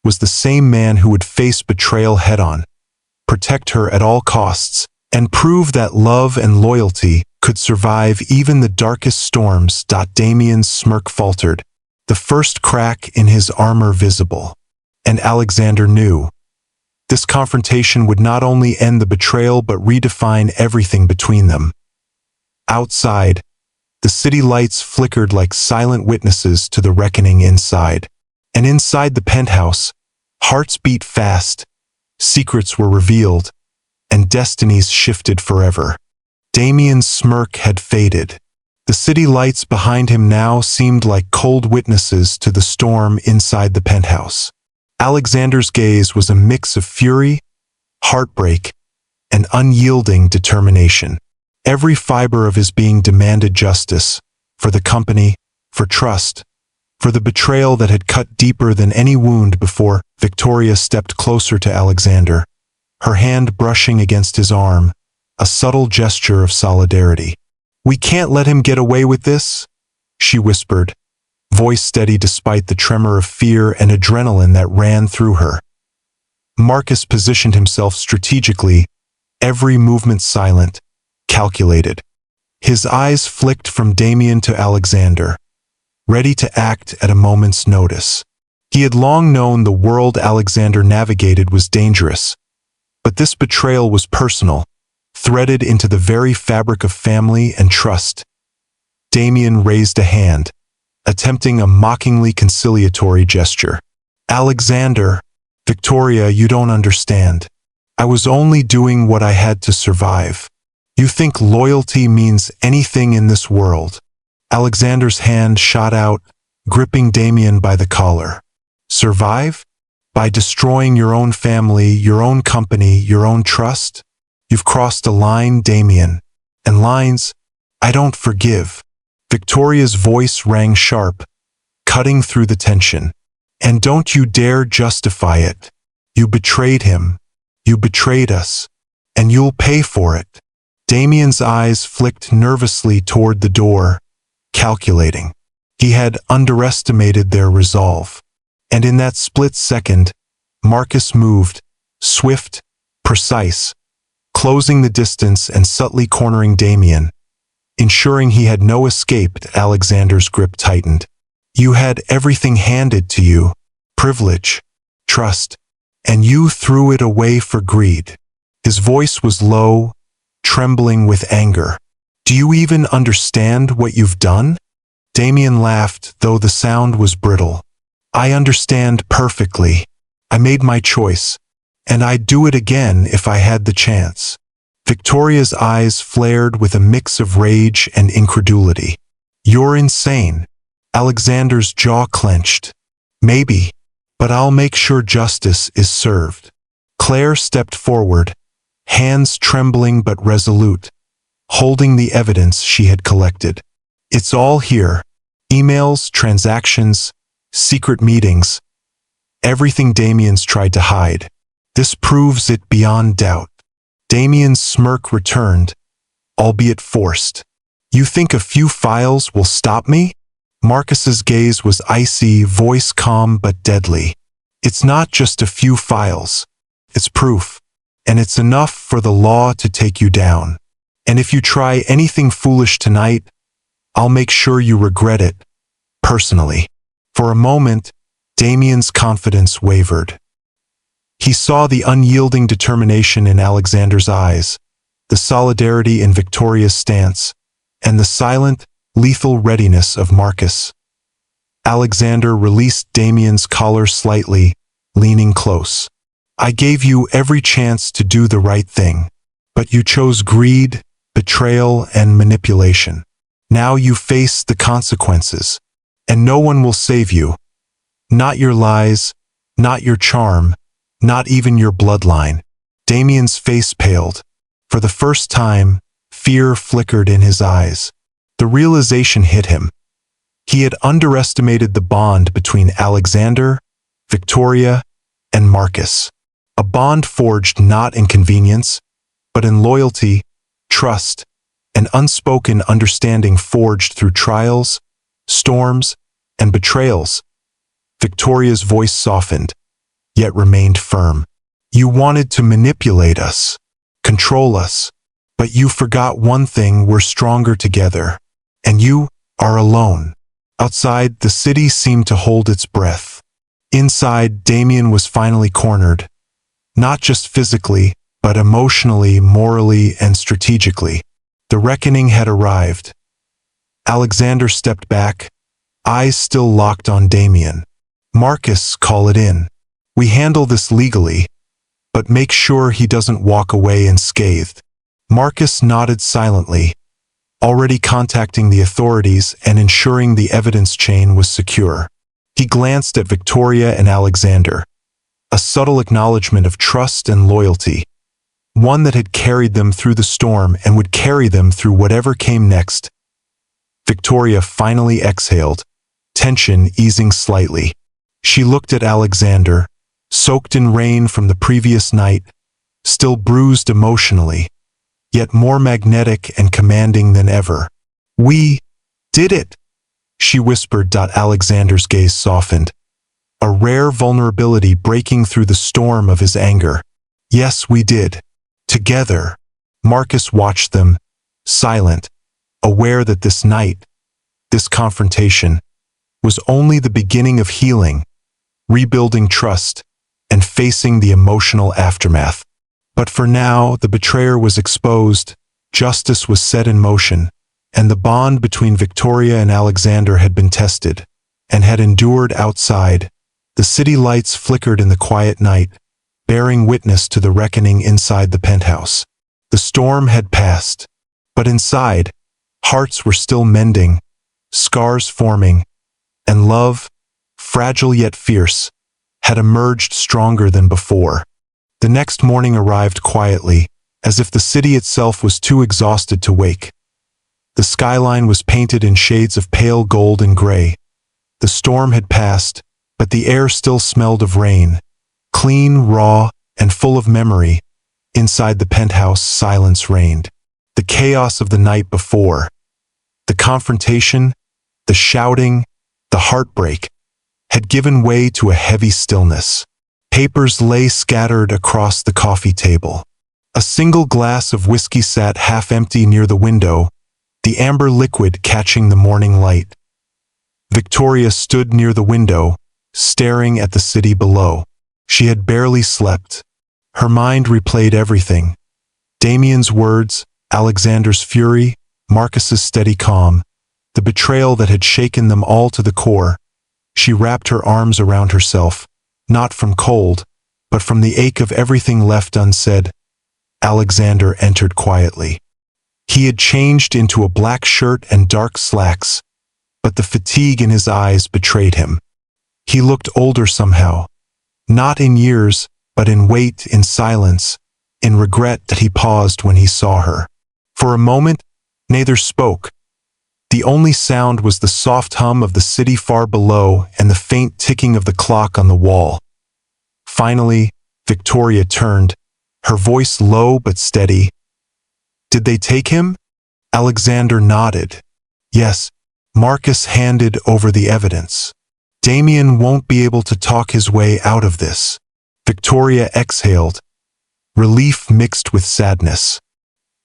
was the same man who would face betrayal head-on, protect her at all costs, and prove that love and loyalty could survive even the darkest storms. Damien's smirk faltered, the first crack in his armor visible. And Alexander knew. This confrontation would not only end the betrayal but redefine everything between them. Outside, the city lights flickered like silent witnesses to the reckoning inside. And inside the penthouse, hearts beat fast, secrets were revealed, and destinies shifted forever. Damien's smirk had faded. The city lights behind him now seemed like cold witnesses to the storm inside the penthouse. Alexander's gaze was a mix of fury, heartbreak, and unyielding determination. Every fiber of his being demanded justice, for the company, for trust, for the betrayal that had cut deeper than any wound before. Victoria stepped closer to Alexander, her hand brushing against his arm, a subtle gesture of solidarity. "We can't let him get away with this," she whispered, voice steady despite the tremor of fear and adrenaline that ran through her. Marcus positioned himself strategically, every movement silent, calculated. His eyes flicked from Damien to Alexander, ready to act at a moment's notice. He had long known the world Alexander navigated was dangerous, but this betrayal was personal, threaded into the very fabric of family and trust. Damien raised a hand, attempting a mockingly conciliatory gesture. "Alexander, Victoria, you don't understand. I was only doing what I had to survive. You think loyalty means anything in this world." Alexander's hand shot out, gripping Damien by the collar. "Survive? By destroying your own family, your own company, your own trust? You've crossed a line, Damien. And lines I don't forgive." Victoria's voice rang sharp, cutting through the tension. And don't you dare justify it. You betrayed him. You betrayed us. And you'll pay for it. Damien's eyes flicked nervously toward the door, calculating. He had underestimated their resolve. And in that split second, Marcus moved, swift, precise, closing the distance and subtly cornering Damien, ensuring he had no escape. Alexander's grip tightened. You had everything handed to you, privilege, trust, and you threw it away for greed. His voice was low, trembling with anger. Do you even understand what you've done? Damien laughed, though the sound was brittle. I understand perfectly. I made my choice, and I'd do it again if I had the chance. Victoria's eyes flared with a mix of rage and incredulity. You're insane. Alexander's jaw clenched. Maybe, but I'll make sure justice is served. Claire stepped forward, hands trembling but resolute, holding the evidence she had collected. It's all here. Emails, transactions, secret meetings. Everything Damien's tried to hide. This proves it beyond doubt. Damien's smirk returned, albeit forced. You think a few files will stop me? Marcus's gaze was icy, voice calm but deadly. It's not just a few files. It's proof. And it's enough for the law to take you down. And if you try anything foolish tonight, I'll make sure you regret it, personally. For a moment, Damien's confidence wavered. He saw the unyielding determination in Alexander's eyes, the solidarity in Victoria's stance, and the silent, lethal readiness of Marcus. Alexander released Damien's collar slightly, leaning close. I gave you every chance to do the right thing, but you chose greed, betrayal, and manipulation. Now you face the consequences, and no one will save you. Not your lies, not your charm, not even your bloodline. Damien's face paled. For the first time, fear flickered in his eyes. The realization hit him. He had underestimated the bond between Alexander, Victoria, and Marcus. A bond forged not in convenience, but in loyalty, trust, and unspoken understanding forged through trials, storms, and betrayals. Victoria's voice softened, yet remained firm. You wanted to manipulate us, control us, but you forgot one thing: we're stronger together. And you are alone. Outside, the city seemed to hold its breath. Inside, Damien was finally cornered. Not just physically, but emotionally, morally, and strategically. The reckoning had arrived. Alexander stepped back, eyes still locked on Damien. Marcus, call it in. We handle this legally, but make sure he doesn't walk away unscathed. Marcus nodded silently, already contacting the authorities and ensuring the evidence chain was secure. He glanced at Victoria and Alexander, a subtle acknowledgement of trust and loyalty, one that had carried them through the storm and would carry them through whatever came next. Victoria finally exhaled, tension easing slightly. She looked at Alexander, soaked in rain from the previous night, still bruised emotionally, yet more magnetic and commanding than ever. We did it, she whispered. Alexander's gaze softened, a rare vulnerability breaking through the storm of his anger. Yes, we did. Together. Marcus watched them, silent, aware that this night, this confrontation, was only the beginning of healing, rebuilding trust, and facing the emotional aftermath. But for now, the betrayer was exposed, justice was set in motion, and the bond between Victoria and Alexander had been tested, and had endured outside. The city lights flickered in the quiet night, bearing witness to the reckoning inside the penthouse. The storm had passed, but inside, hearts were still mending, scars forming, and love, fragile yet fierce, had emerged stronger than before. The next morning arrived quietly, as if the city itself was too exhausted to wake. The skyline was painted in shades of pale gold and gray, The storm had passed, but the air still smelled of rain. Clean, raw, and full of memory. Inside the penthouse, silence reigned. The chaos of the night before, the confrontation, the shouting, the heartbreak, had given way to a heavy stillness. Papers lay scattered across the coffee table. A single glass of whiskey sat half empty near the window, the amber liquid catching the morning light. Victoria stood near the window, staring at the city below. She had barely slept. Her mind replayed everything. Damien's words, Alexander's fury, Marcus's steady calm, the betrayal that had shaken them all to the core. She wrapped her arms around herself, not from cold, but from the ache of everything left unsaid. Alexander entered quietly. He had changed into a black shirt and dark slacks, but the fatigue in his eyes betrayed him. He looked older somehow, not in years, but in weight, in silence, in regret that he paused when he saw her. For a moment, neither spoke. The only sound was the soft hum of the city far below and the faint ticking of the clock on the wall. Finally, Victoria turned, her voice low but steady. "Did they take him?" Alexander nodded. "Yes." Marcus handed over the evidence. "Damien won't be able to talk his way out of this." Victoria exhaled, relief mixed with sadness.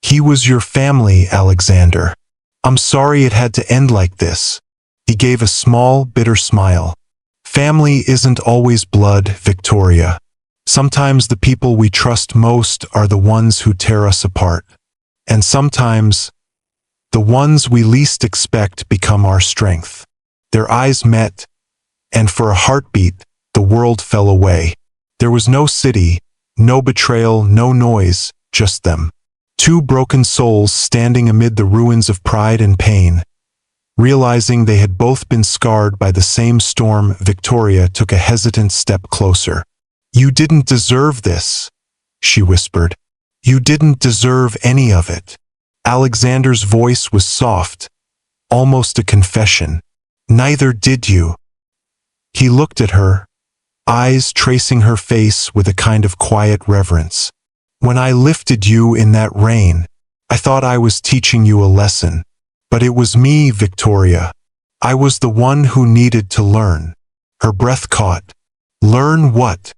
"He was your family, Alexander. I'm sorry it had to end like this." He gave a small, bitter smile. "Family isn't always blood, Victoria. Sometimes the people we trust most are the ones who tear us apart. And sometimes, the ones we least expect become our strength." Their eyes met, and for a heartbeat, the world fell away. There was no city, no betrayal, no noise, just them. Two broken souls standing amid the ruins of pride and pain. Realizing they had both been scarred by the same storm, Victoria took a hesitant step closer. "You didn't deserve this," she whispered. "You didn't deserve any of it." Alexander's voice was soft, almost a confession. "Neither did you." He looked at her, eyes tracing her face with a kind of quiet reverence. "When I lifted you in that rain, I thought I was teaching you a lesson. But it was me, Victoria. I was the one who needed to learn." Her breath caught. "Learn what?"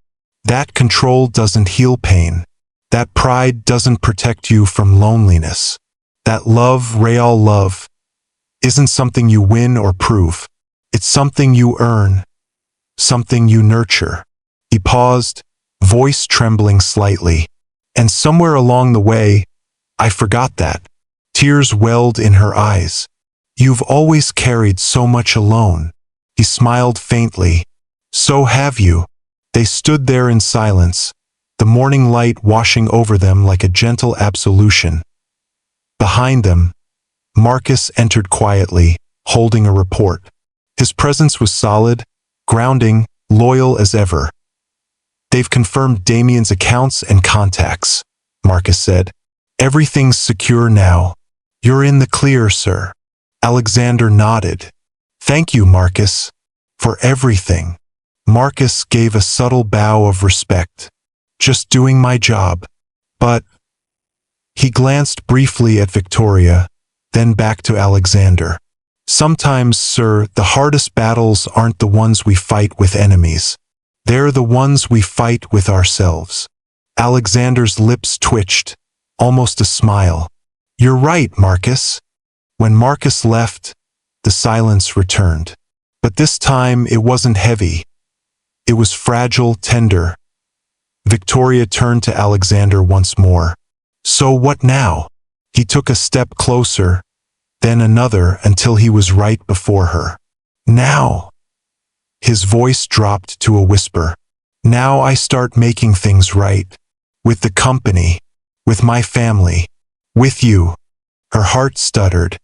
"That control doesn't heal pain. That pride doesn't protect you from loneliness. That love, real love, isn't something you win or prove. It's something you earn, something you nurture." He paused, voice trembling slightly. "And somewhere along the way, I forgot that." Tears welled in her eyes. "You've always carried so much alone." He smiled faintly. "So have you." They stood there in silence, the morning light washing over them like a gentle absolution. Behind them, Marcus entered quietly, holding a report. His presence was solid, grounding, loyal as ever. "They've confirmed Damien's accounts and contacts," Marcus said. "Everything's secure now." "You're in the clear, sir." Alexander nodded. "Thank you, Marcus, for everything." Marcus gave a subtle bow of respect. "Just doing my job." "But—" He glanced briefly at Victoria, then back to Alexander. "Sometimes, sir, the hardest battles aren't the ones we fight with enemies. They're the ones we fight with ourselves." Alexander's lips twitched, almost a smile. "You're right, Marcus." When Marcus left, the silence returned. But this time it wasn't heavy. It was fragile, tender. Victoria turned to Alexander once more. "So what now?" He took a step closer, then another until he was right before her. "Now," his voice dropped to a whisper, "now I start making things right. With the company, with my family, with you." Her heart stuttered.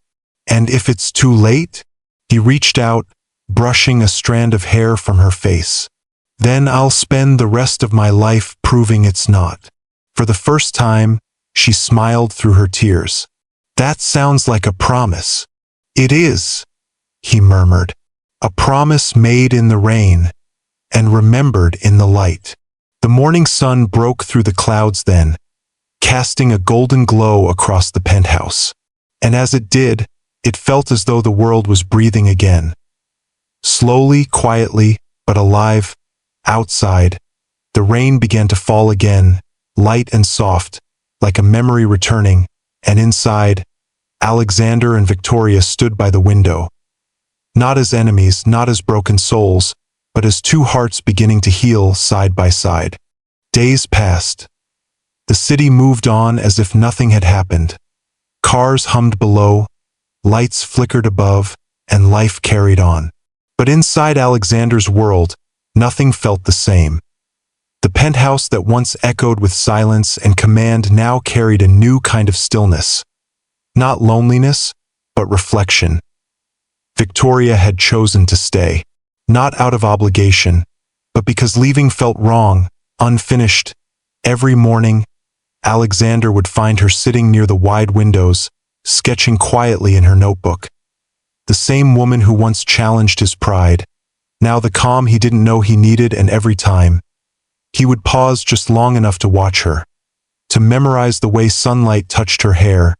"And if it's too late?" He reached out, brushing a strand of hair from her face. "Then I'll spend the rest of my life proving it's not." For the first time, she smiled through her tears. "That sounds like a promise." "It is," he murmured. a promise made in the rain and remembered in the light. The morning sun broke through the clouds then, casting a golden glow across the penthouse. And as it did, it felt as though the world was breathing again. Slowly, quietly, but alive, outside, the rain began to fall again, light and soft, like a memory returning, and inside, Alexander and Victoria stood by the window. Not as enemies, not as broken souls, but as two hearts beginning to heal side by side. Days passed. The city moved on as if nothing had happened. Cars hummed below, lights flickered above, and life carried on. But inside Alexander's world, nothing felt the same. The penthouse that once echoed with silence and command now carried a new kind of stillness. Not loneliness, but reflection. Victoria had chosen to stay, not out of obligation, but because leaving felt wrong, unfinished. Every morning, Alexander would find her sitting near the wide windows, sketching quietly in her notebook. The same woman who once challenged his pride, now the calm he didn't know he needed, and every time, he would pause just long enough to watch her, to memorize the way sunlight touched her hair,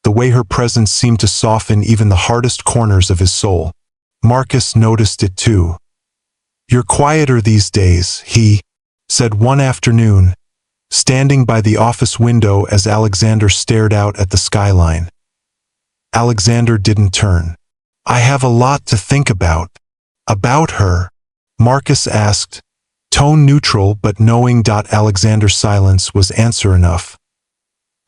the way her presence seemed to soften even the hardest corners of his soul. Marcus noticed it too. "You're quieter these days," he said one afternoon, standing by the office window as Alexander stared out at the skyline. Alexander didn't turn. "I have a lot to think about." "About her?" Marcus asked, tone neutral but knowing Alexander's silence was answer enough.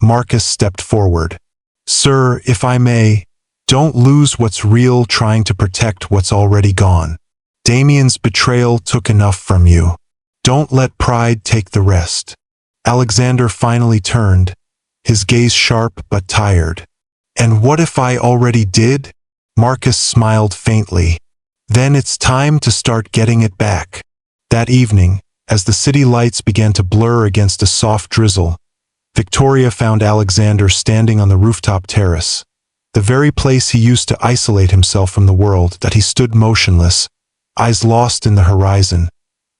Marcus stepped forward. "Sir, if I may, don't lose what's real trying to protect what's already gone. Damien's betrayal took enough from you. Don't let pride take the rest." Alexander finally turned, his gaze sharp but tired. "And what if I already did?" Marcus smiled faintly. "Then it's time to start getting it back." That evening, as the city lights began to blur against a soft drizzle, Victoria found Alexander standing on the rooftop terrace, the very place he used to isolate himself from the world. That he stood motionless, eyes lost in the horizon,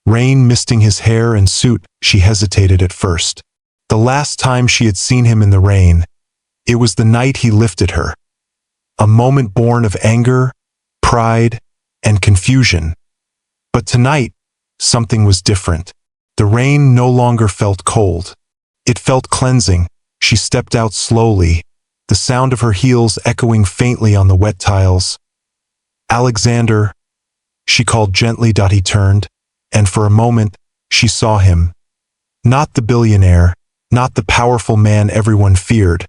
rain misting his hair and suit. She hesitated at first. The last time she had seen him in the rain, it was the night he lifted her. A moment born of anger, pride, and confusion. But tonight, something was different. The rain no longer felt cold. It felt cleansing. She stepped out slowly, the sound of her heels echoing faintly on the wet tiles. "Alexander," she called gently. He turned, and for a moment, she saw him. Not the billionaire, not the powerful man everyone feared,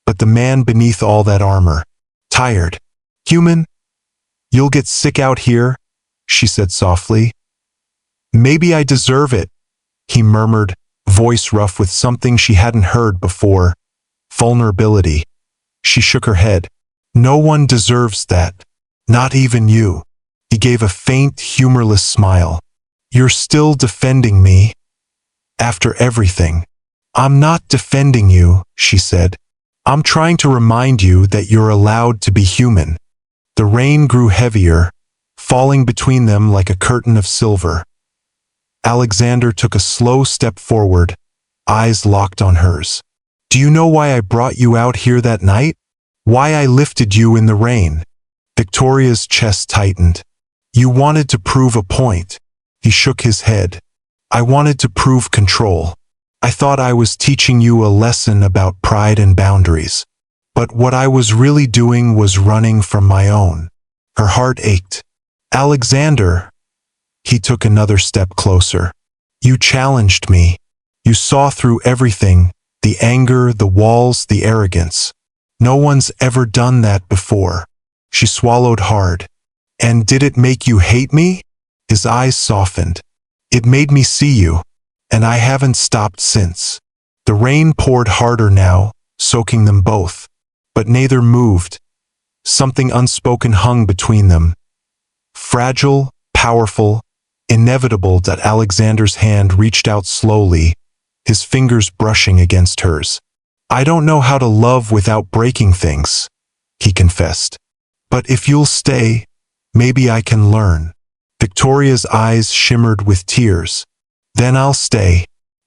but the man beneath all that armor. Tired. "Human? You'll get sick out here," she said softly. "Maybe I deserve it," he murmured, voice rough with something she hadn't heard before. Vulnerability. She shook her head. "No one deserves that. Not even you." He gave a faint, humorless smile. "You're still defending me? After everything?" "I'm not defending you," she said. "I'm trying to remind you that you're allowed to be human." The rain grew heavier, falling between them like a curtain of silver. Alexander took a slow step forward, eyes locked on hers. "Do you know why I brought you out here that night? Why I lifted you in the rain?" Victoria's chest tightened. "You wanted to prove a point." He shook his head. "I wanted to prove control. I thought I was teaching you a lesson about pride and boundaries. But what I was really doing was running from my own." Her heart ached. "Alexander." He took another step closer. "You challenged me. You saw through everything, the anger, the walls, the arrogance. No one's ever done that before." She swallowed hard. "And did it make you hate me?" His eyes softened. "It made me see you, and I haven't stopped since." The rain poured harder now, soaking them both. But neither moved. Something unspoken hung between them. Fragile, powerful, inevitable. That Alexander's hand reached out slowly, his fingers brushing against hers. "I don't know how to love without breaking things," he confessed. "But if you'll stay, Maybe I can learn. Victoria's eyes shimmered with tears. Then I'll stay,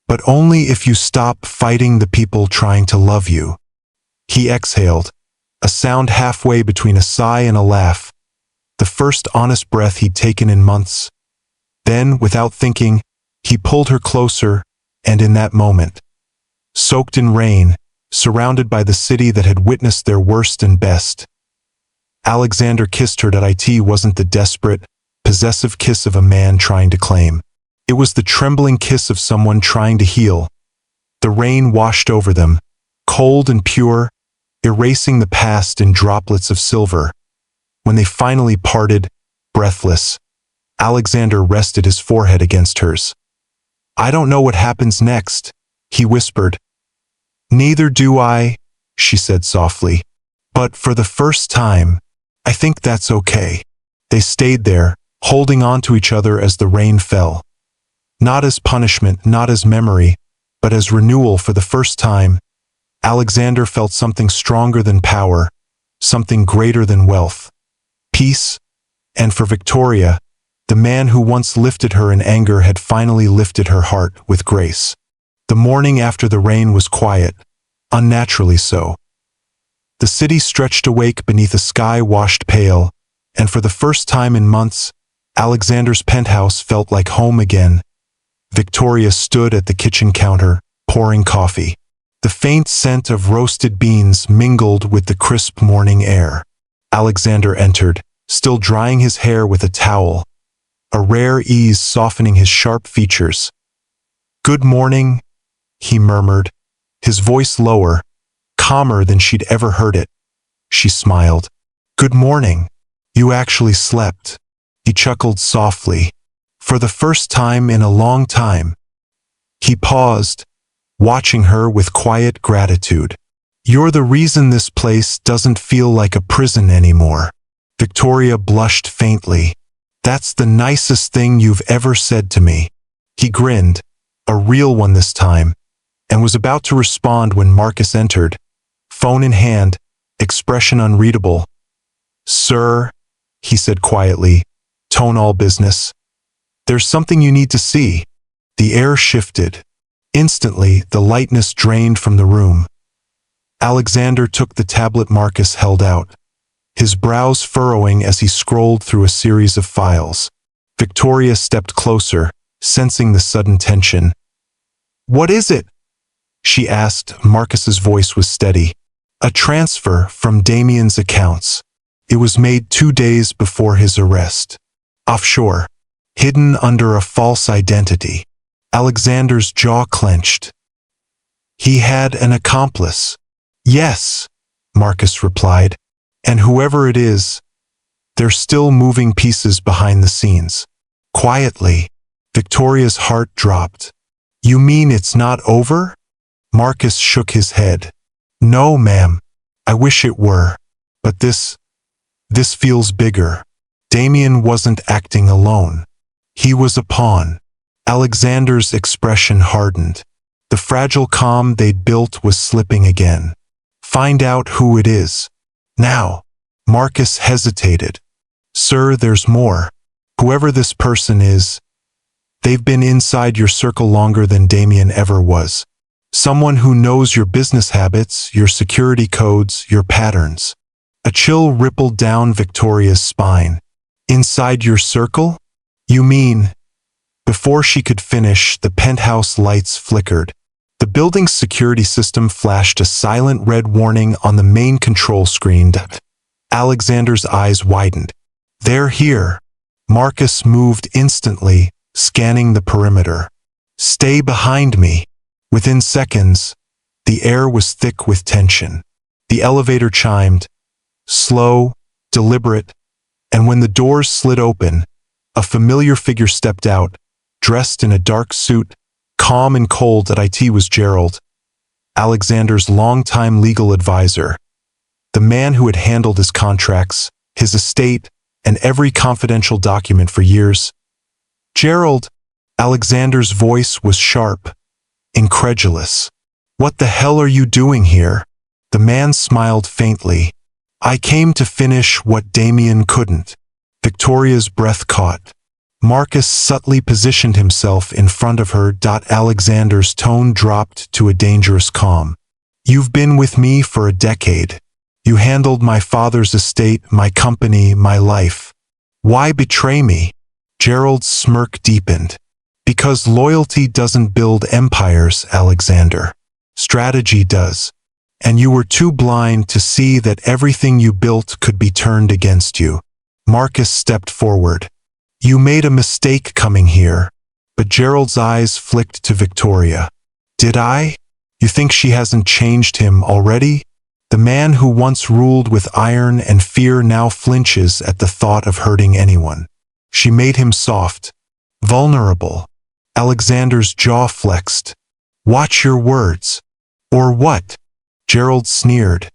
but only if you stop fighting the people trying to love you. He exhaled, a sound halfway between a sigh and a laugh, the first honest breath he'd taken in months. Then, without thinking, he pulled her closer, and in that moment, soaked in rain, surrounded by the city that had witnessed their worst and best, Alexander kissed her. It wasn't the desperate, possessive kiss of a man trying to claim. It was the trembling kiss of someone trying to heal. The rain washed over them, cold and pure, erasing the past in droplets of silver. When they finally parted, breathless, Alexander rested his forehead against hers. "I don't know what happens next," he whispered. "Neither do I," she said softly. "But for the first time, I think that's okay." They stayed there, holding on to each other as the rain fell. Not as punishment, not as memory, but as renewal. For the first time, Alexander felt something stronger than power, something greater than wealth. Peace. And for Victoria, the man who once lifted her in anger had finally lifted her heart with grace. The morning after the rain was quiet, unnaturally so. The city stretched awake beneath a sky washed pale, and for the first time in months, Alexander's penthouse felt like home again. Victoria stood at the kitchen counter, pouring coffee. The faint scent of roasted beans mingled with the crisp morning air. Alexander entered, still drying his hair with a towel, a rare ease softening his sharp features. "Good morning," he murmured, his voice lower, calmer than she'd ever heard it. She smiled. "Good morning. You actually slept." He chuckled softly. For the first time in a long time. He paused, watching her with quiet gratitude. "You're the reason this place doesn't feel like a prison anymore." Victoria blushed faintly. "That's the nicest thing you've ever said to me." He grinned, a real one this time, and was about to respond when Marcus entered, phone in hand, expression unreadable. "Sir," he said quietly, tone all business. "There's something you need to see." The air shifted. Instantly, the lightness drained from the room. Alexander took the tablet Marcus held out, his brows furrowing as he scrolled through a series of files. Victoria stepped closer, sensing the sudden tension. "What is it?" she asked. Marcus's voice was steady. "A transfer from Damien's accounts. It was made 2 days before his arrest. Offshore. Hidden under a false identity." Alexander's jaw clenched. "He had an accomplice." "Yes," Marcus replied. "And whoever it is, they're still moving pieces behind the scenes." Quietly, Victoria's heart dropped. "You mean it's not over?" Marcus shook his head. "No, ma'am. I wish it were. But this feels bigger. Damien wasn't acting alone. He was a pawn." Alexander's expression hardened. The fragile calm they'd built was slipping again. "Find out who it is. Now." Marcus hesitated. "Sir, there's more. Whoever this person is, they've been inside your circle longer than Damien ever was. Someone who knows your business habits, your security codes, your patterns." A chill rippled down Victoria's spine. "Inside your circle? You mean?" Before she could finish, the penthouse lights flickered. The building's security system flashed a silent red warning on the main control screen. Alexander's eyes widened. "They're here." Marcus moved instantly, scanning the perimeter. "Stay behind me." Within seconds, the air was thick with tension. The elevator chimed, slow, deliberate, and when the doors slid open, a familiar figure stepped out, dressed in a dark suit, calm and cold. It was Gerald, Alexander's longtime legal advisor, the man who had handled his contracts, his estate, and every confidential document for years. "Gerald," Alexander's voice was sharp, incredulous. "What the hell are you doing here?" The man smiled faintly. "I came to finish what Damien couldn't." Victoria's breath caught. Marcus subtly positioned himself in front of her. Alexander's tone dropped to a dangerous calm. You've been with me for a decade. You handled my father's estate, my company, my life. Why betray me? Gerald's smirk deepened. Because loyalty doesn't build empires, Alexander. Strategy does. And you were too blind to see that everything you built could be turned against you. Marcus stepped forward. You made a mistake coming here. But Gerald's eyes flicked to Victoria. Did I? You think she hasn't changed him already? The man who once ruled with iron and fear now flinches at the thought of hurting anyone. She made him soft, vulnerable. Alexander's jaw flexed. Watch your words. Or what? Gerald sneered.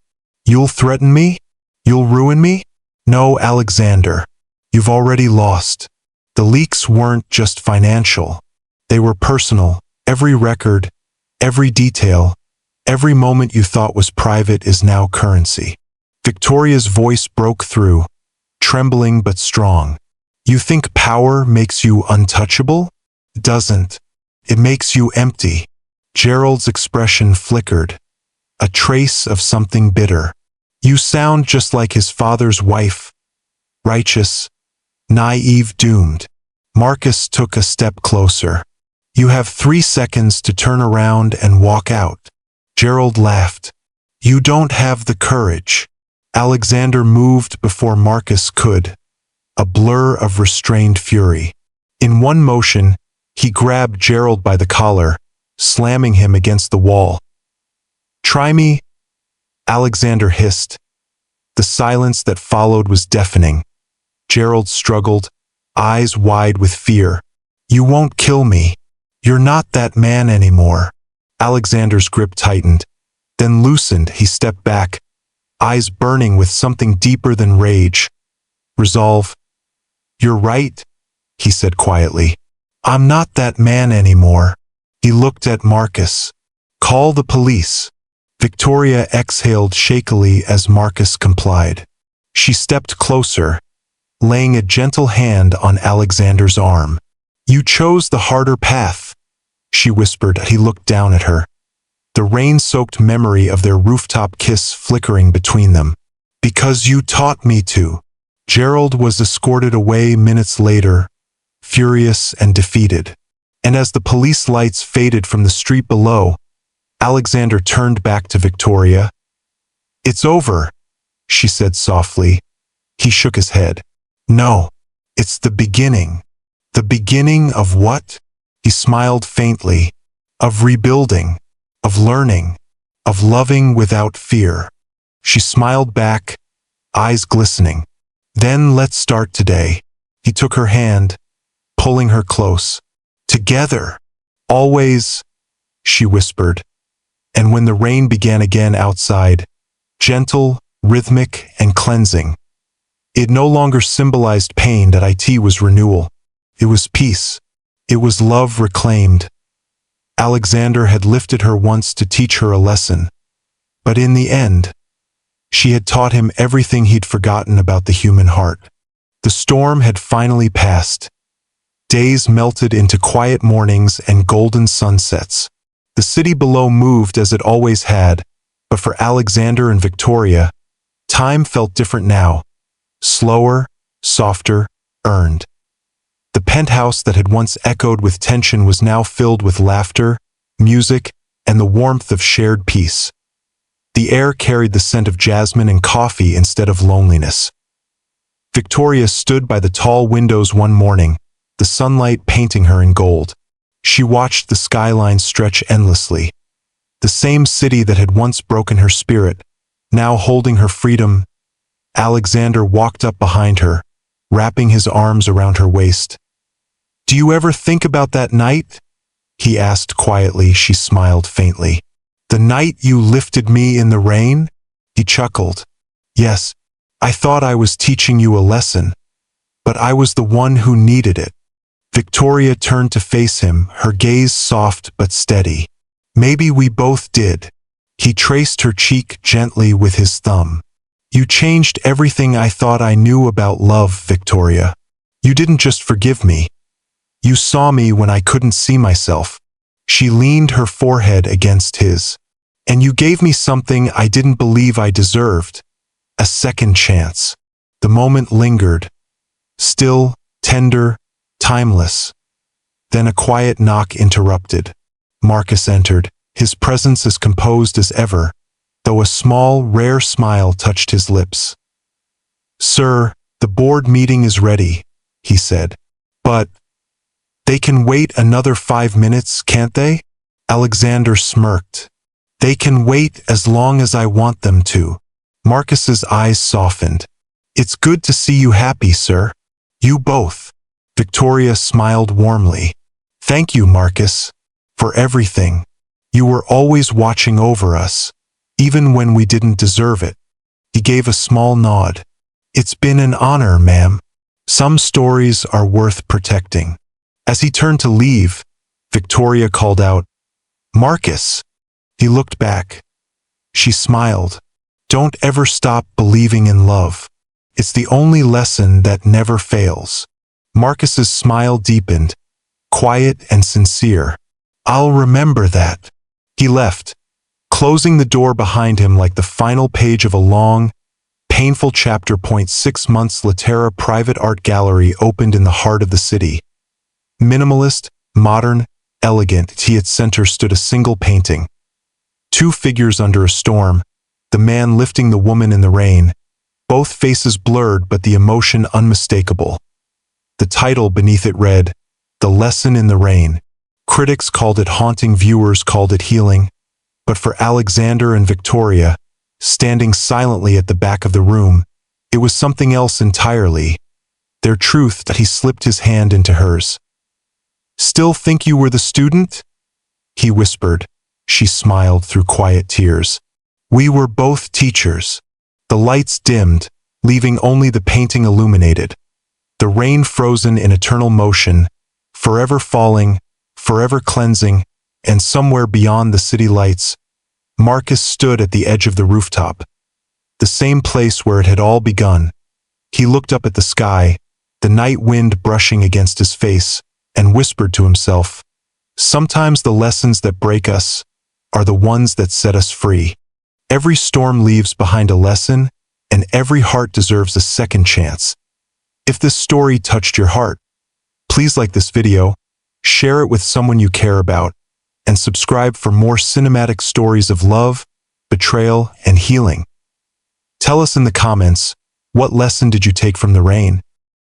You'll threaten me? You'll ruin me? No, Alexander. You've already lost. The leaks weren't just financial. They were personal. Every record, every detail, every moment you thought was private is now currency. Victoria's voice broke through, trembling but strong. You think power makes you untouchable? It doesn't. It makes you empty. Gerald's expression flickered, a trace of something bitter. You sound just like his father's wife. Righteous, naive, doomed. Marcus took a step closer. You have 3 seconds to turn around and walk out. Gerald laughed. You don't have the courage. Alexander moved before Marcus could, a blur of restrained fury. In one motion, he grabbed Gerald by the collar, slamming him against the wall. Try me, Alexander hissed. The silence that followed was deafening. Gerald struggled, eyes wide with fear. You won't kill me. You're not that man anymore. Alexander's grip tightened, then loosened. He stepped back, eyes burning with something deeper than rage. Resolve. You're right, he said quietly. I'm not that man anymore. He looked at Marcus. Call the police. Victoria exhaled shakily as Marcus complied. She stepped closer, laying a gentle hand on Alexander's arm. You chose the harder path, she whispered. He looked down at her, the rain-soaked memory of their rooftop kiss flickering between them. Because you taught me to. Gerald was escorted away minutes later, furious and defeated. And as the police lights faded from the street below, Alexander turned back to Victoria. It's over, she said softly. He shook his head. No, it's the beginning. The beginning of what? He smiled faintly. Of rebuilding, of learning, of loving without fear. She smiled back, eyes glistening. Then let's start today. He took her hand, pulling her close. Together. Always, she whispered. And when the rain began again outside, gentle, rhythmic, and cleansing, it no longer symbolized pain. It was renewal. It was peace. It was love reclaimed. Alexander had lifted her once to teach her a lesson, but in the end, she had taught him everything he'd forgotten about the human heart. The storm had finally passed. Days melted into quiet mornings and golden sunsets. The city below moved as it always had, but for Alexander and Victoria, time felt different now. Slower, softer, earned. The penthouse that had once echoed with tension was now filled with laughter, music, and the warmth of shared peace. The air carried the scent of jasmine and coffee instead of loneliness. Victoria stood by the tall windows one morning, the sunlight painting her in gold. She watched the skyline stretch endlessly. The same city that had once broken her spirit, now holding her freedom. Alexander walked up behind her, wrapping his arms around her waist. Do you ever think about that night? He asked quietly. She smiled faintly. The night you lifted me in the rain? He chuckled. Yes, I thought I was teaching you a lesson, but I was the one who needed it. Victoria turned to face him, her gaze soft but steady. Maybe we both did. He traced her cheek gently with his thumb. You changed everything I thought I knew about love, Victoria. You didn't just forgive me. You saw me when I couldn't see myself. She leaned her forehead against his. And you gave me something I didn't believe I deserved. A second chance. The moment lingered. Still, tender, timeless. Then a quiet knock interrupted. Marcus entered, his presence as composed as ever, though a small, rare smile touched his lips. "Sir, the board meeting is ready," he said. "But they can wait another 5 minutes, can't they?" Alexander smirked. "They can wait as long as I want them to." Marcus's eyes softened. "It's good to see you happy, sir." "You both." Victoria smiled warmly. "Thank you, Marcus, for everything. You were always watching over us, even when we didn't deserve it." He gave a small nod. "It's been an honor, ma'am. Some stories are worth protecting." As he turned to leave, Victoria called out, "Marcus!" He looked back. She smiled. "Don't ever stop believing in love. It's the only lesson that never fails." Marcus's smile deepened, quiet and sincere. "I'll remember that." He left, closing the door behind him like the final page of a long, painful chapter. 6 months later, a private art gallery opened in the heart of the city. Minimalist, modern, elegant, at its center stood a single painting. Two figures under a storm, the man lifting the woman in the rain, both faces blurred but the emotion unmistakable. The title beneath it read, "The Lesson in the Rain." Critics called it haunting, viewers called it healing. But for Alexander and Victoria, standing silently at the back of the room, it was something else entirely. Their truth that he slipped his hand into hers. "Still think you were the student?" he whispered. She smiled through quiet tears. "We were both teachers." The lights dimmed, leaving only the painting illuminated. The rain frozen in eternal motion, forever falling, forever cleansing, and somewhere beyond the city lights, Marcus stood at the edge of the rooftop. The same place where it had all begun. He looked up at the sky, the night wind brushing against his face, and whispered to himself, "Sometimes the lessons that break us are the ones that set us free." Every storm leaves behind a lesson, and every heart deserves a second chance. If this story touched your heart, please like this video, share it with someone you care about, and subscribe for more cinematic stories of love, betrayal, and healing. Tell us in the comments, what lesson did you take from the rain?